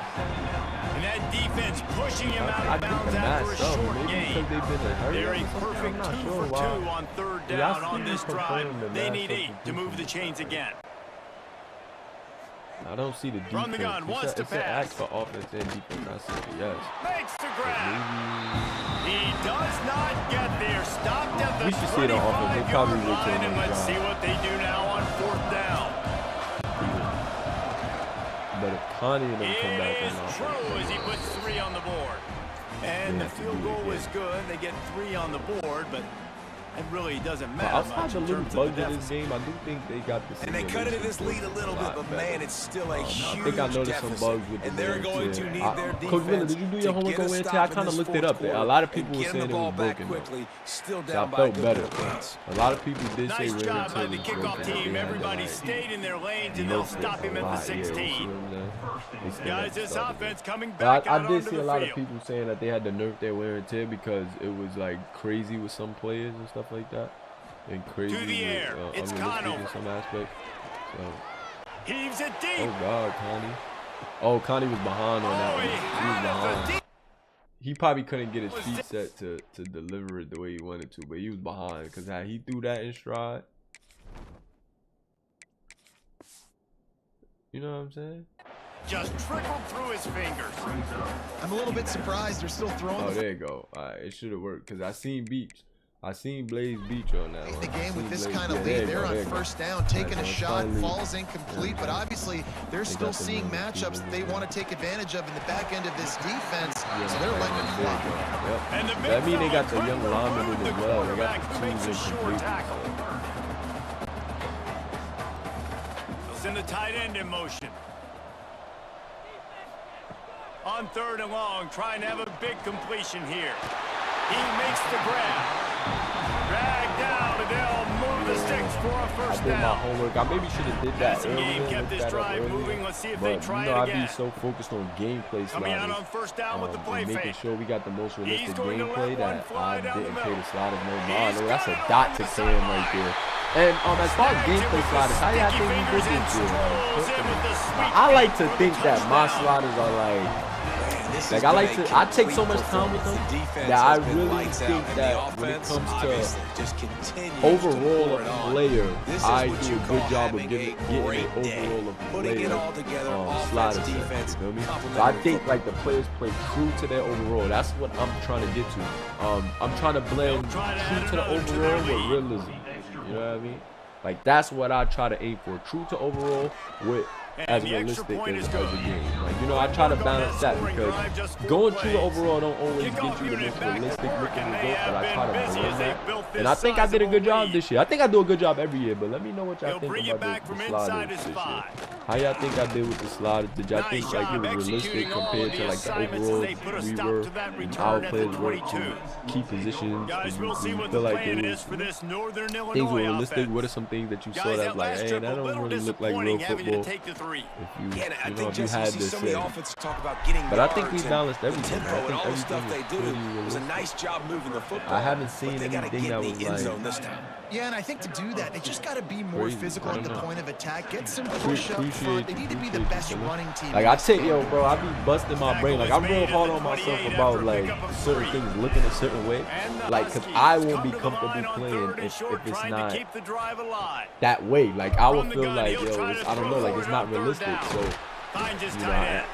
And that defense pushing him out of bounds after a short gain. They're a perfect 2 for 2 on 3rd down on this drive. They need 8 to move the chains again. I don't see the defense. From the gun, wants to pass. Ask for offense and defense. I see it, yes. Makes the grab. He does not get there. Stopped at the 25-yard line, and let's see what they do now on 4th down. But if Connie and them come back, it is true as he puts 3 on the board. And the field goal is good. They get 3 on the board, but it really doesn't matter. Outside the little bugs in this game, I do think they got the. And they cut into this lead a little bit, but man, it's still a huge I think I noticed some bugs with the. And they're going to need their defense. Coach Miller, did you do your homework on Wednesday? I kind of looked it up there. A lot of people were saying it was broken. Still So I down felt by better. A lot of people did say nice job by the was kickoff broken. team. Everybody stayed in their lanes, and they'll stop him at the 16. Guys, this offense coming back out I did onto see a the lot of field. people saying that they had to nerf their wear and tear because it was like crazy with some players and stuff like that. And crazy To the air. It's Conover. in some aspects. So. Heaves it deep. Oh God, Connie. Oh, Connie was behind on that one. He was behind. He probably couldn't get his feet set to deliver it the way he wanted to, but he was behind because how he threw that in stride. You know what I'm saying? Just trickled through his fingers. I'm a little bit surprised they're still throwing. Oh, there you go. All right, it should have worked because I seen Beach. I seen Blaze Beach on that one. The game with this kind of lead, they're on 1st down, taking a shot, falls incomplete, but obviously they're still seeing matchups that they want to take advantage of in the back end of this defense, so they're letting it fly. And that means they got the young linemen in as well. They got the makes a twos short incomplete. tackle. They'll send the tight end in motion. On 3rd and long, trying to have a big completion here. He makes the grab. Drag down, and they'll move the sticks for a first I did my down. homework. I maybe should have did that Passing game earlier. kept this drive moving. Let's see if they try it I'd again. be so focused on gameplay Coming out on sliders. 1st down with the play Making fake. sure we got the most realistic going to gameplay let one that fly I down the didn't pay middle. the sliders no He's mind. That's got a it dot on to the Cam right there. And as far as gameplay sliders, how y'all think we did this year? I like to think that my sliders are like I like to. I take so much time with them that I really think that when it comes to overall of player, I do a good job of getting overall of player sliders. You feel me? So I think like the players play true to their overall. That's what I'm trying to get to. I'm trying to blend true to the overall with realism. You know what I mean? Like that's what I try to aim for. True to overall with as realistic as a game. Like, you know, I try to balance that because going through the overall don't always get you the most realistic looking result, but I try to balance that. And I think I did a good job this year. I think I do a good job every year, but let me know what y'all think about the sliders this year. How y'all think I did with the sliders? Did y'all think like it was realistic compared to like the overall we were and our players were to key positions? Do you feel like things were realistic? What are some things that you saw that like, hey, that don't really look like real football? If you had to say. But I think we balanced everything. I think everything was a nice job moving the football. I haven't seen anything that was like. Yeah, and I think to do that, they just got to be more physical at the point of attack. Get some push up front. They need to be the best running team. Like I take, yo, bro, I be busting my brain. Like I'm real hard on myself about like certain things looking a certain way. Like, cause I won't be comfortable playing if it's not that way. Like I would feel like, yo, I don't know, like it's not realistic. So, you know,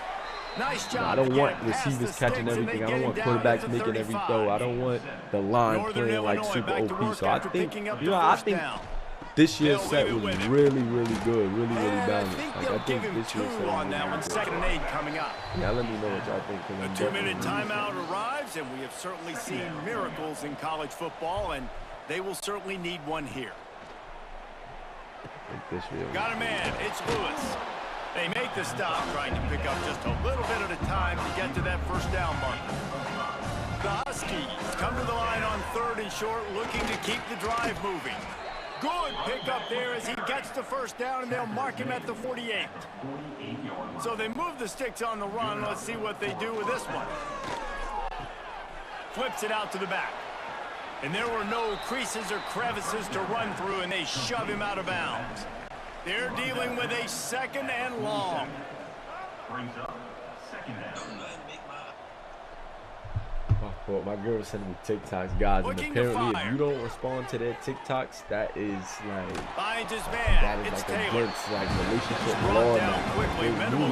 I don't want receivers catching everything. I don't want quarterbacks making every throw. I don't want the line playing like super OP. So I think, you know, I think this year's set was really, really good, really, really balanced. Like I think this year's set was really good. Second and 8 coming up. Yeah, let me know what y'all think. A 2-minute timeout arrives, and we have certainly seen miracles in college football, and they will certainly need one here. Got a man. It's Lewis. They make the stop, trying to pick up just a little bit at a time to get to that first down marker. The Huskies come to the line on 3rd and short, looking to keep the drive moving. Good pickup there as he gets the first down, and they'll mark him at the 48. So they move the sticks on the run. Let's see what they do with this one. Flips it out to the back. And there were no creases or crevices to run through, and they shove him out of bounds. They're dealing with a 2nd and long. Brings up 2nd down. Well, my girl was sending me TikToks, guys, and apparently if you don't respond to their TikToks, that is like against like relationship law now.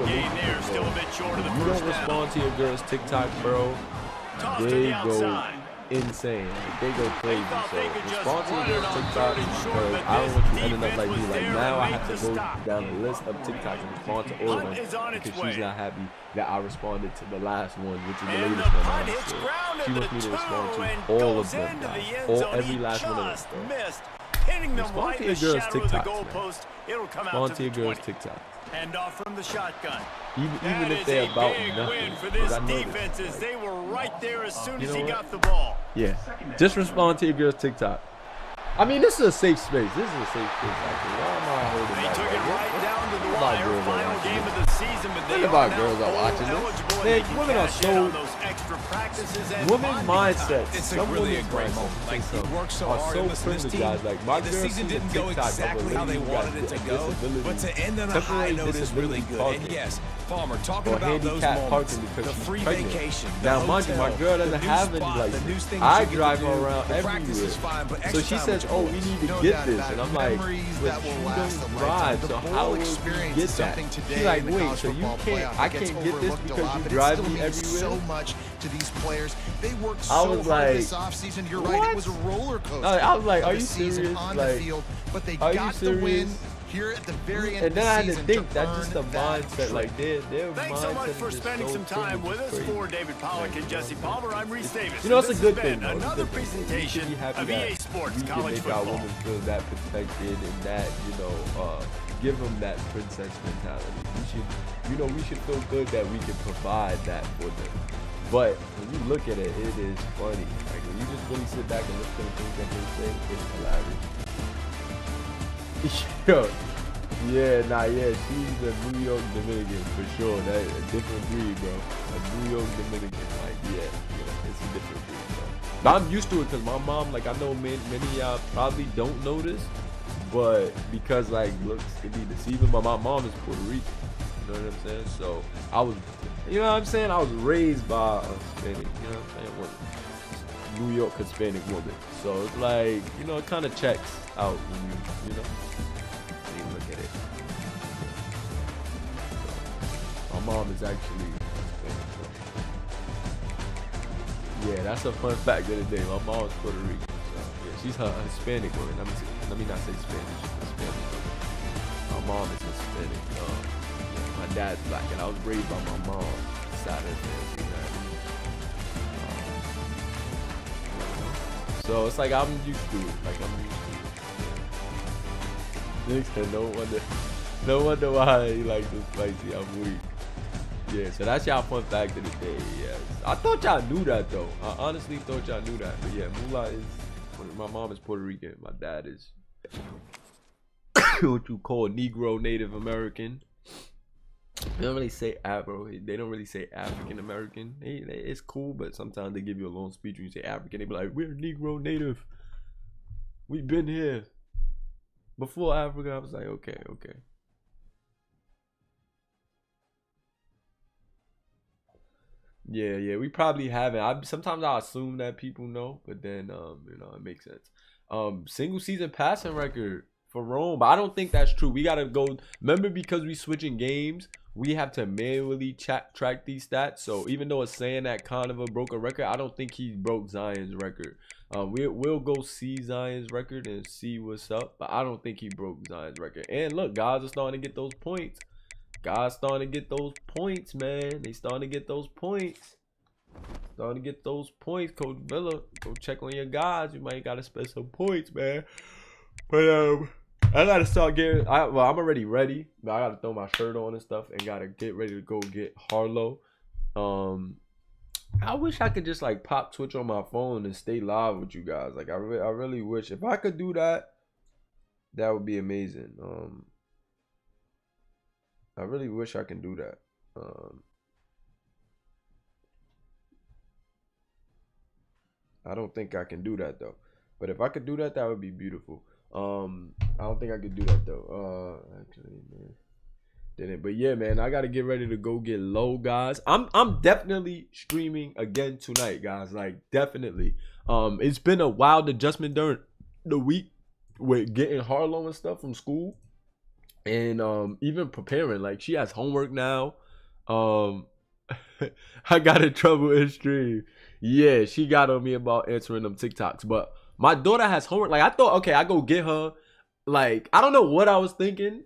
If you don't respond to your girl's TikTok, bro, they go insane. Like, they go crazy. So respond to your TikTok because I don't want you ending up like me. Like now I have to go down the list of TikToks and respond to all of them because she's not happy that I responded to the last one, which is the latest one. So she wants me to respond to all of them, guys. Every last one of them. Respond to your girl's TikToks, man. Respond to your girl's TikTok. And off from the shotgun. Even if they're about nothing. For this defense, as they were right there as soon as he got the ball. Yeah, just respond to your girl's TikTok. I mean, this is a safe space. This is a safe space. Why am I holding They back? took it right down to the wire. Final game of the season, but they are girls are watching this. Man, women are so women mindsets. Some women's mindsets like they work so hard on this team. Like my season didn't go exactly how they wanted it to go, but to end on a high note is really good. And yes, Palmer, talking about those moments, the free vacation. Now, mind you, my girl doesn't have any license. I drive her around everywhere. So she says, "Oh, we need to get this," and I'm like, "But you don't drive, so how will we get that?" She's like, "Wait, so you can't? I can't get this because you drive me everywhere?" So much to these players. They worked so hard this offseason. You're right, it was a roller coaster. I was like, "Are you serious?" On the field, but they got the win here at the very end. And then I had to think that's just the mindset. Like their Thanks so much for spending some time with us. For David Pollack and Jesse Palmer, I'm Reese Davis. You know, it's a good thing. Another presentation of EA Sports College Football. We can make our women feel that protected and that, you know, give them that princess mentality. We should feel good that we can provide that for them. But when you look at it, it is funny. Like when you just really sit back and look at the things that they say, it's hilarious. Yo, yeah, she's a New York Dominican for sure. That's a different breed, bro. A New York Dominican, like, yeah, it's a different breed, bro. But I'm used to it because my mom, like, I know many of y'all probably don't know this, but because, like, looks can be deceiving, but my mom is Puerto Rican. You know what I'm saying? So I was, you know what I'm saying? I was raised by a Hispanic, you know what I'm saying? New York Hispanic woman. So it's like, you know, it kind of checks out when you know, when you look at it. So, my mom is actually Hispanic. So. Yeah, that's a fun fact of the day. My mom is Puerto Rican. So yeah, she's a Hispanic woman. Let me not say Spanish. Hispanic woman. My mom is Hispanic. dad's black, and I was raised by my mom. Sad as it is. So it's like I'm used to it. Nick said, no wonder why he like this spicy. I'm weak. Yeah, so that's y'all fun fact of the day. Yes, I thought y'all knew that though. I honestly thought y'all knew that. But yeah, Mula is. My mom is Puerto Rican. My dad is what you call Negro Native American. They don't really say Afro. They don't really say African American. It's cool, but sometimes they give you a long speech when you say African. They be like, "We're Negro Native. We've been here before Africa." I was like, okay. Yeah, we probably haven't. Sometimes I assume that people know, but then it makes sense. Single season passing record for Rome, but I don't think that's true. We gotta go. Remember, because we switching games, we have to manually track these stats. So even though it's saying that Conover broke a record, I don't think he broke Zion's record. We'll go see Zion's record and see what's up, but I don't think he broke Zion's record. And look, guys are starting to get those points. Guys starting to get those points, man. They starting to get those points. Starting to get those points, Coach Villa. Go check on your guys. You might gotta spend some points, man. But I gotta start getting. I'm already ready, but I gotta throw my shirt on and stuff, and gotta get ready to go get Harlow. I wish I could just like pop Twitch on my phone and stay live with you guys. Like I really wish if I could do that. That would be amazing. I really wish I can do that. I don't think I can do that though. But if I could do that, that would be beautiful. I don't think I could do that though. Actually, man, didn't. But yeah, man, I gotta get ready to go get low, guys. I'm definitely streaming again tonight, guys. Like definitely. It's been a wild adjustment during the week with getting Harlow and stuff from school. And even preparing, like she has homework now. I got in trouble in stream. Yeah, she got on me about answering them TikToks. But my daughter has homework. Like I thought, okay, I go get her. Like I don't know what I was thinking,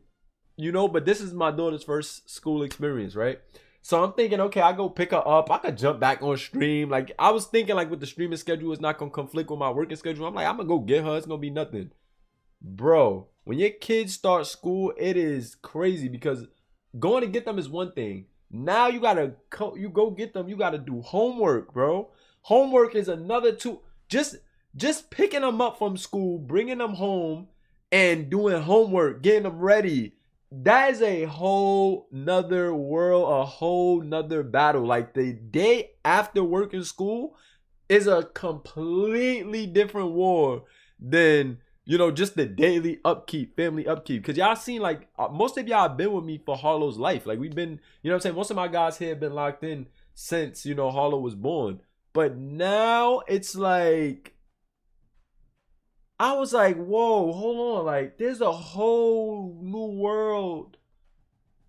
but this is my daughter's first school experience, right? So I'm thinking, okay, I go pick her up. I could jump back on stream. Like I was thinking, like with the streaming schedule, it's not gonna conflict with my working schedule. I'm like, I'm gonna go get her. It's gonna be nothing, bro. When your kids start school, it is crazy because going to get them is one thing. Now you go get them. You gotta do homework, bro. Homework is another two. Just picking them up from school, bringing them home, and doing homework, getting them ready. That is a whole nother world, a whole nother battle. Like the day after work in school is a completely different war than just the daily upkeep, family upkeep. Because y'all seen, like, most of y'all been with me for Harlow's life. Like, we've been, what I'm saying? Most of my guys here have been locked in since, Harlow was born. But now it's like, I was like, whoa, hold on. Like, there's a whole new world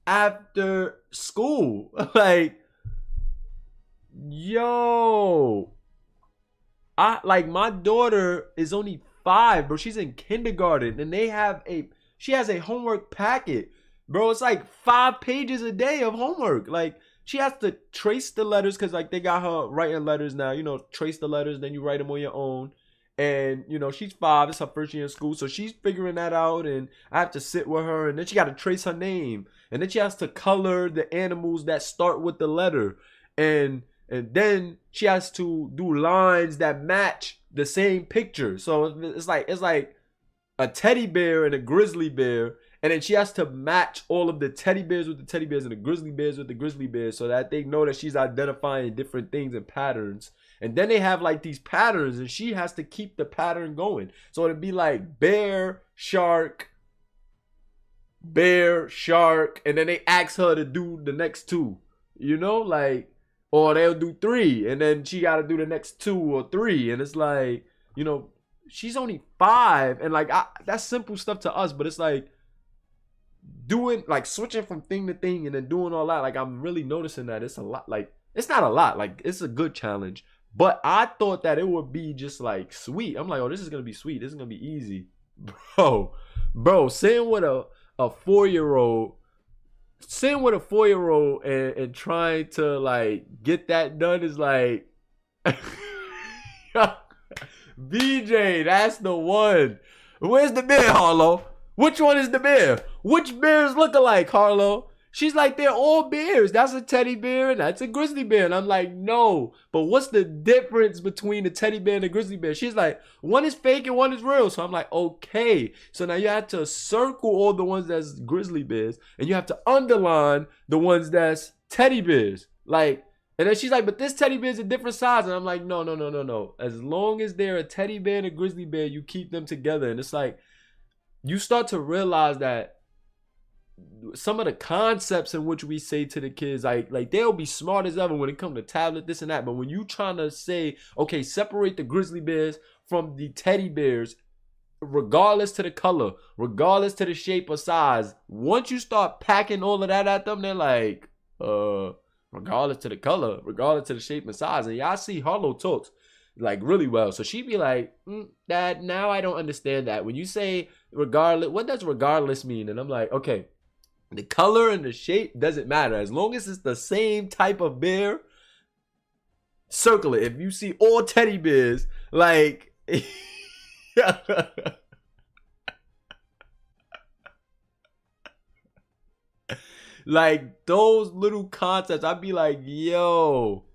after school. Like, yo. My daughter is only 5, bro. She's in kindergarten, and she has a homework packet, bro. It's like 5 pages a day of homework. Like she has to trace the letters because like they got her writing letters now. Trace the letters, then you write them on your own. And she's 5. It's her first year in school, so she's figuring that out. And I have to sit with her, and then she got to trace her name, and then she has to color the animals that start with the letter, and then she has to do lines that match the same picture. So it's like a teddy bear and a grizzly bear, and then she has to match all of the teddy bears with the teddy bears and the grizzly bears with the grizzly bears so that they know that she's identifying different things and patterns. And then they have like these patterns, and she has to keep the pattern going. So it'd be like bear, shark, and then they ask her to do the next 2, or they'll do 3, and then she got to do the next 2 or 3. And it's like, she's only 5. And like, that's simple stuff to us, but it's like doing, like switching from thing to thing and then doing all that. Like, I'm really noticing that it's a lot. Like, it's not a lot. Like, it's a good challenge. But I thought that it would be just like sweet. I'm like, oh, this is going to be sweet. This is going to be easy. Bro, sitting with a 4-year-old sitting with a 4-year-old and trying to like get that done is like BJ, that's the one. Where's the bear, Harlow? Which one is the bear? Which bears look alike, Harlow? She's like, they're all bears. That's a teddy bear and that's a grizzly bear. And I'm like, no. But what's the difference between the teddy bear and the grizzly bear? She's like, one is fake and one is real. So I'm like, okay. So now you have to circle all the ones that's grizzly bears and you have to underline the ones that's teddy bears. Like, and then she's like, but this teddy bear is a different size. And I'm like, no, no, no, no, no. As long as they're a teddy bear and a grizzly bear, you keep them together. And it's like, you start to realize that some of the concepts in which we say to the kids, like they'll be smart as ever when it comes to tablet, this and that. But when you trying to say, okay, separate the grizzly bears from the teddy bears, regardless to the color, regardless to the shape or size, once you start packing all of that at them, they're like, regardless to the color, regardless to the shape and size. And y'all see Harlow talks like really well. So she'd be like, Dad, now I don't understand that. When you say regardless, what does regardless mean? And I'm like, okay, the color and the shape doesn't matter. As long as it's the same type of bear, circle it. If you see all teddy bears, like like those little concepts, I'd be like, yo,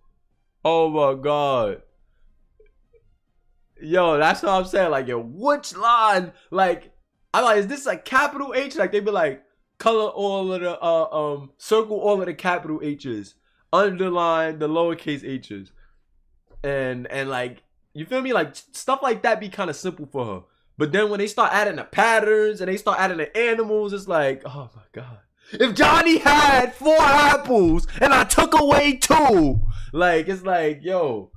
oh my God. Yo, that's what I'm saying. Like, yo, which line? Like, I'm like, is this a capital H? Like, they'd be like, color all of the circle all of the capital H's, underline the lowercase h's, and like, you feel me? Like stuff like that be kind of simple for her. But then when they start adding the patterns and they start adding the animals, it's like, oh my God. If Johnny had 4 apples and I took away 2, like, it's like, yo,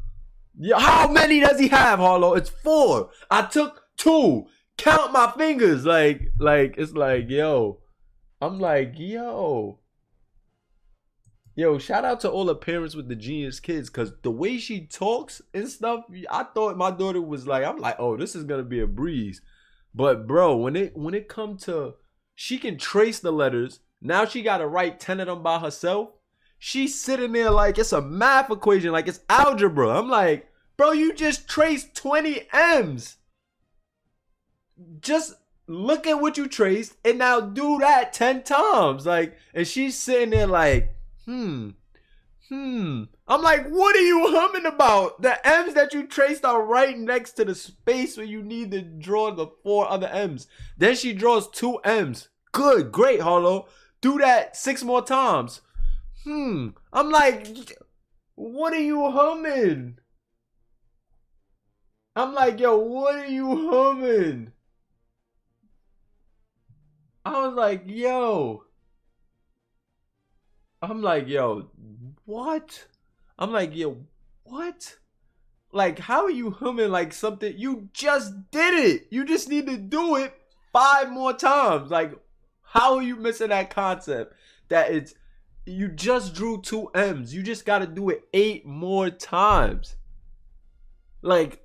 how many does he have, Harlow? It's 4. I took 2. Count my fingers. Like it's like, yo. I'm like, yo, shout out to all the parents with the genius kids, because the way she talks and stuff, I thought my daughter was like, I'm like, oh, this is going to be a breeze. But bro, when it come to, she can trace the letters. Now she got to write 10 of them by herself. She's sitting there like it's a math equation, like it's algebra. I'm like, bro, you just traced 20 M's. Just look at what you traced and now do that 10 times. Like, and she's sitting there like, I'm like, what are you humming about? The M's that you traced are right next to the space where you need to draw the 4 other M's. Then she draws 2 M's. Good, great, Harlow. Do that 6 more times. I'm like, what are you humming? I'm like, yo, what are you humming? I was like, yo. I'm like, yo, what? I'm like, yo, what? Like, how are you humming like something? You just did it. You just need to do it 5 more times. Like, how are you missing that concept? That it's, you just drew 2 M's. You just got to do it 8 more times. Like,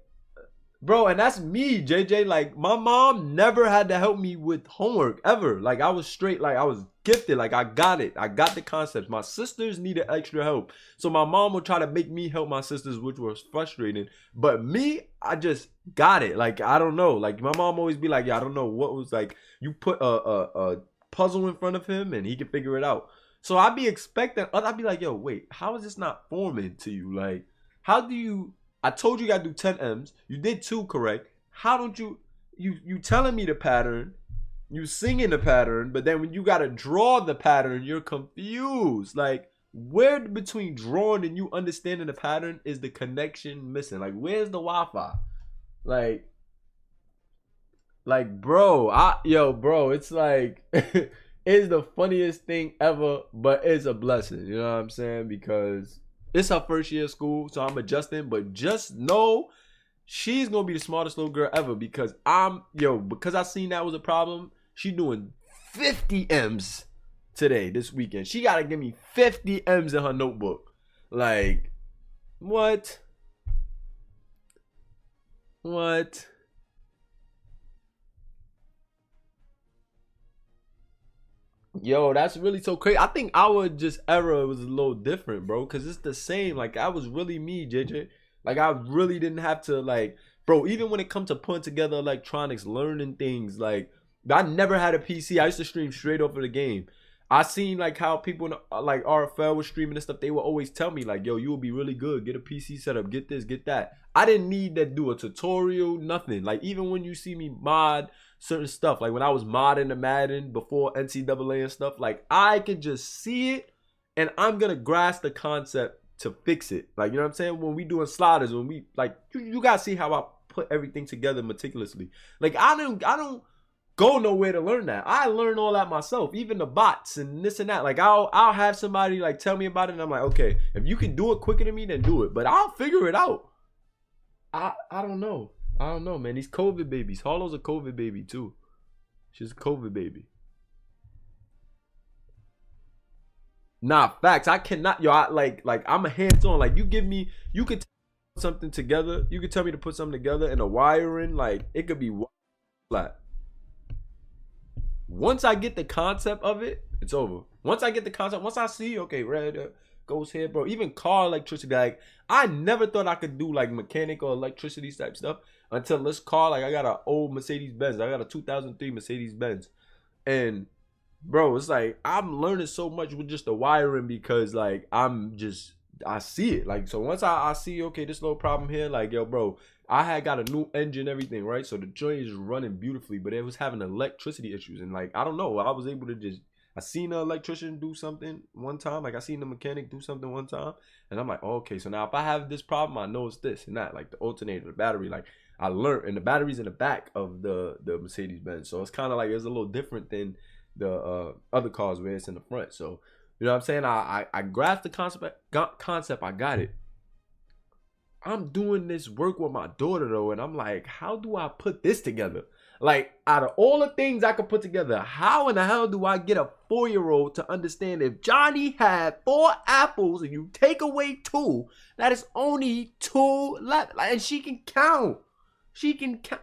bro, and that's me, JJ. Like, my mom never had to help me with homework ever. Like, I was straight, like, I was gifted. Like, I got it. I got the concepts. My sisters needed extra help. So my mom would try to make me help my sisters, which was frustrating. But me, I just got it. Like, I don't know. Like, my mom always be like, yeah, I don't know what was, like, you put a puzzle in front of him and he can figure it out. So I'd be expecting, I'd be like, yo, wait, how is this not forming to you? Like, how do you... I told you gotta do 10 M's. You did 2 correct. How don't you telling me the pattern, you singing the pattern, but then when you gotta draw the pattern, you're confused. Like, where between drawing and you understanding the pattern is the connection missing? Like, where's the Wi-Fi? Like, bro, bro, it's like, it's the funniest thing ever, but it's a blessing. You know what I'm saying? Because it's her first year of school, so I'm adjusting. But just know she's gonna be the smartest little girl ever, because because I seen that was a problem. She doing 50 M's this weekend. She gotta give me 50 M's in her notebook. Like, what? Yo, that's really so crazy. I think our just era was a little different, bro, because it's the same. Like, that was really me, JJ. Like, I really didn't have to, like, bro, even when it comes to putting together electronics, learning things, like, I never had a PC. I used to stream straight over the game. I seen, like, how people in, like, RFL was streaming and stuff. They would always tell me, like, yo, you will be really good. Get a PC set up. Get this, get that. I didn't need to do a tutorial, nothing. Like, even when you see me mod certain stuff, like when I was modding the Madden before NCAA and stuff, like, I could just see it and I'm gonna grasp the concept to fix it. Like, you know what I'm saying? When we doing sliders, when we, like, you gotta see how I put everything together meticulously. Like, I don't go nowhere to learn that. I learn all that myself, even the bots and this and that. Like, I'll have somebody like tell me about it and I'm like, okay, if you can do it quicker than me, then do it, but I'll figure it out. I don't know. I don't know, man. These COVID babies. Hollow's a COVID baby too. She's a COVID baby. Nah, facts. I cannot. Yo, like I'm a hands-on. Like, you give me, you could put something together. You could tell me to put something together and a wiring, like, it could be flat. Once I get the concept of it, it's over. Once I get the concept, once I see, okay, red goes here, bro. Even car electricity, like, I never thought I could do like mechanical electricity type stuff until this car. Like, I got an old Mercedes Benz. I got a 2003 Mercedes Benz, and bro, it's like I'm learning so much with just the wiring because, like, I see it. Like, so once I see, okay, this little problem here, like, yo, bro, I had got a new engine, everything, right? So the joint is running beautifully, but it was having electricity issues, and, like, I don't know, I was able to just, I seen an electrician do something one time, like, I seen the mechanic do something one time, and I'm like, oh, okay, so now if I have this problem, I know it's this and that, like the alternator, the battery, like, I learned, and the battery's in the back of the Mercedes Benz, so it's kind of like, it's a little different than the other cars where it's in the front. So, you know what I'm saying? I grasped the concept, I got it. I'm doing this work with my daughter though, and I'm like, how do I put this together? Like, out of all the things I could put together, how in the hell do I get a 4-year-old to understand if Johnny had 4 apples and you take away 2, that is only 2 left, and she can count. She can count.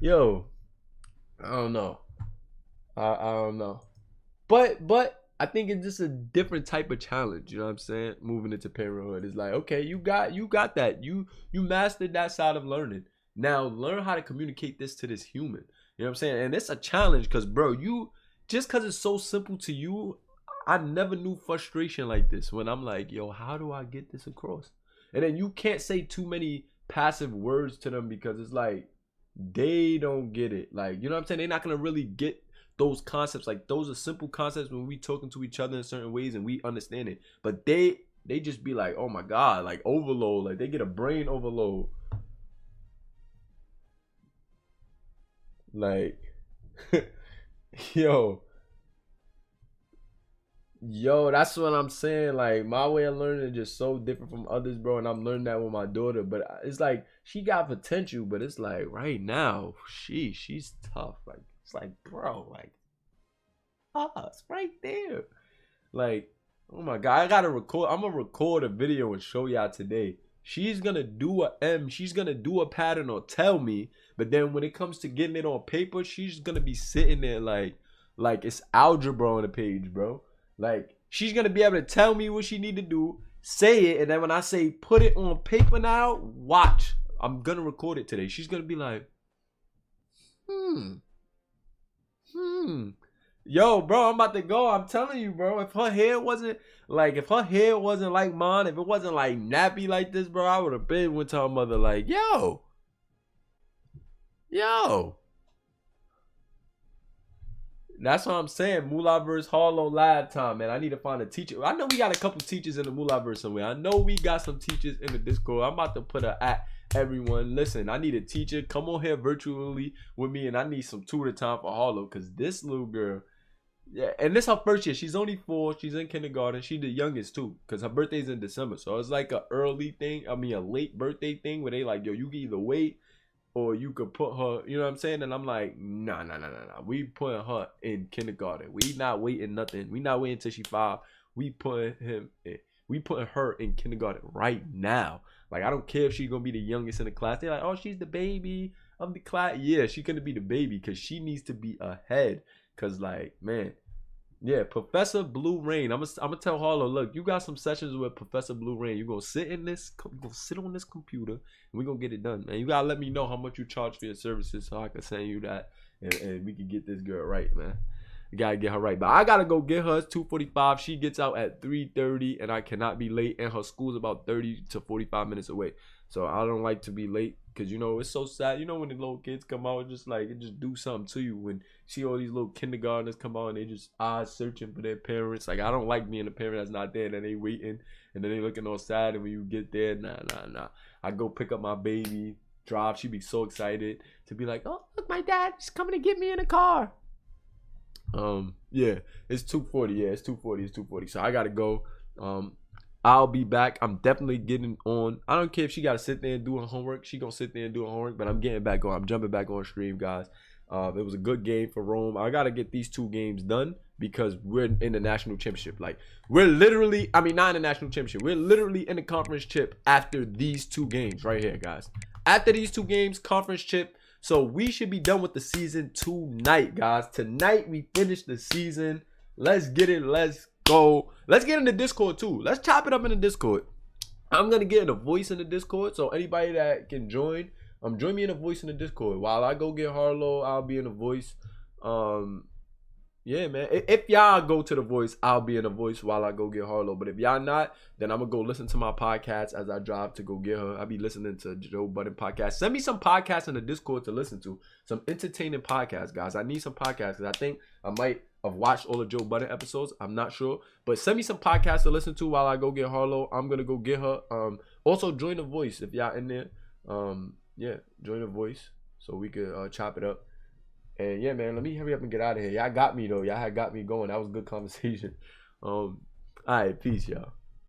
Yo, I don't know. I don't know. But I think it's just a different type of challenge, you know what I'm saying? Moving into parenthood is like, okay, you got that. You mastered that side of learning. Now learn how to communicate this to this human. You know what I'm saying? And it's a challenge because, bro, just because it's so simple to you, I never knew frustration like this when I'm like, yo, how do I get this across? And then you can't say too many passive words to them because it's like, they don't get it. Like, you know what I'm saying? They're not going to really get those concepts. Like, those are simple concepts when we talking to each other in certain ways and we understand it, but they just be like, oh my god, like, overload. Like, they get a brain overload. Like, yo, that's what I'm saying. Like, my way of learning is just so different from others, bro, and I'm learning that with my daughter. But it's like, she got potential, but it's like, right now, she's tough. Like, it's like, bro, like, it's right there. Like, oh my god, I'm gonna record a video and show y'all today. She's gonna do a M, she's gonna do a pattern or tell me, but then when it comes to getting it on paper, she's gonna be sitting there like it's algebra on the page, bro. Like, she's gonna be able to tell me what she need to do, say it, and then when I say put it on paper now, watch. I'm gonna record it today. She's gonna be like, yo, bro, I'm about to go. I'm telling you, bro, if her hair wasn't like mine, if it wasn't like nappy like this, bro, I would have been went to her mother like, yo. That's what I'm saying. Mulaverse Harlow live time, man. I need to find a teacher. I know we got a couple teachers in the Mulaverse somewhere. I know we got some teachers in the Discord. I'm about to put a at everyone. Listen, I need a teacher. Come on here virtually with me, and I need some tutor time for Harlow, because this little girl, yeah, and this her first year. She's only 4. She's in kindergarten. She's the youngest too, because her birthday's in December. So it's like a late birthday thing where they like, yo, you can either wait or you could put her, you know what I'm saying? And I'm like, nah. We putting her in kindergarten. We not waiting nothing. We not waiting until she 5. We putting her in kindergarten right now. Like, I don't care if she's gonna be the youngest in the class. They're like, oh, she's the baby of the class. Yeah, she's gonna be the baby because she needs to be ahead. Cause, like, man, Yeah, Professor Blue Rain. I'm gonna tell Harlow, look, you got some sessions with Professor Blue Rain. You gonna sit on this computer, and we gonna get it done, man. You gotta let me know how much you charge for your services so I can send you that, and we can get this girl right, man. You gotta get her right. But I gotta go get her. It's 2:45. She gets out at 3:30, and I cannot be late. And her school's about 30 to 45 minutes away. So I don't like to be late because, you know, it's so sad. You know, when the little kids come out, just like, it just do something to you. When you see all these little kindergartners come out and they just eyes searching for their parents. Like, I don't like being a parent that's not there and then they waiting and then they looking all sad. And when you get there, nah. I go pick up my baby, drive. She be so excited to be like, oh, look, my dad's coming to get me in a car. Yeah, it's 2:40. Yeah, it's 2:40. So I gotta go. I'll be back. I'm definitely getting on. I don't care if she gotta sit there and do her homework. She gonna sit there and do her homework. But I'm getting back on. I'm jumping back on stream, guys. It was a good game for Rome. I gotta get these 2 games done because we're in the national championship. Like, we're literally, I mean, not in the national championship. We're literally in the conference chip after these 2 games right here, guys. After these 2 games, conference chip. So we should be done with the season tonight, guys. Tonight we finish the season. Let's get it. Let's go. Let's get in the Discord too. Let's chop it up in the Discord. I'm gonna get in a voice in the Discord. So anybody that can join, join me in a voice in the Discord. While I go get Harlow, I'll be in a voice. Yeah, man. If y'all go to the voice, I'll be in a voice while I go get Harlow. But if y'all not, then I'm going to go listen to my podcast as I drive to go get her. I'll be listening to Joe Budden podcast. Send me some podcasts in the Discord to listen to. Some entertaining podcasts, guys. I need some podcasts because I think I might have watched all the Joe Budden episodes. I'm not sure. But send me some podcasts to listen to while I go get Harlow. I'm going to go get her. Also, join the voice if y'all in there. Yeah, join the voice so we could chop it up. And yeah, man, let me hurry up and get out of here. Y'all got me, though. Y'all had got me going. That was a good conversation. All right, peace, y'all.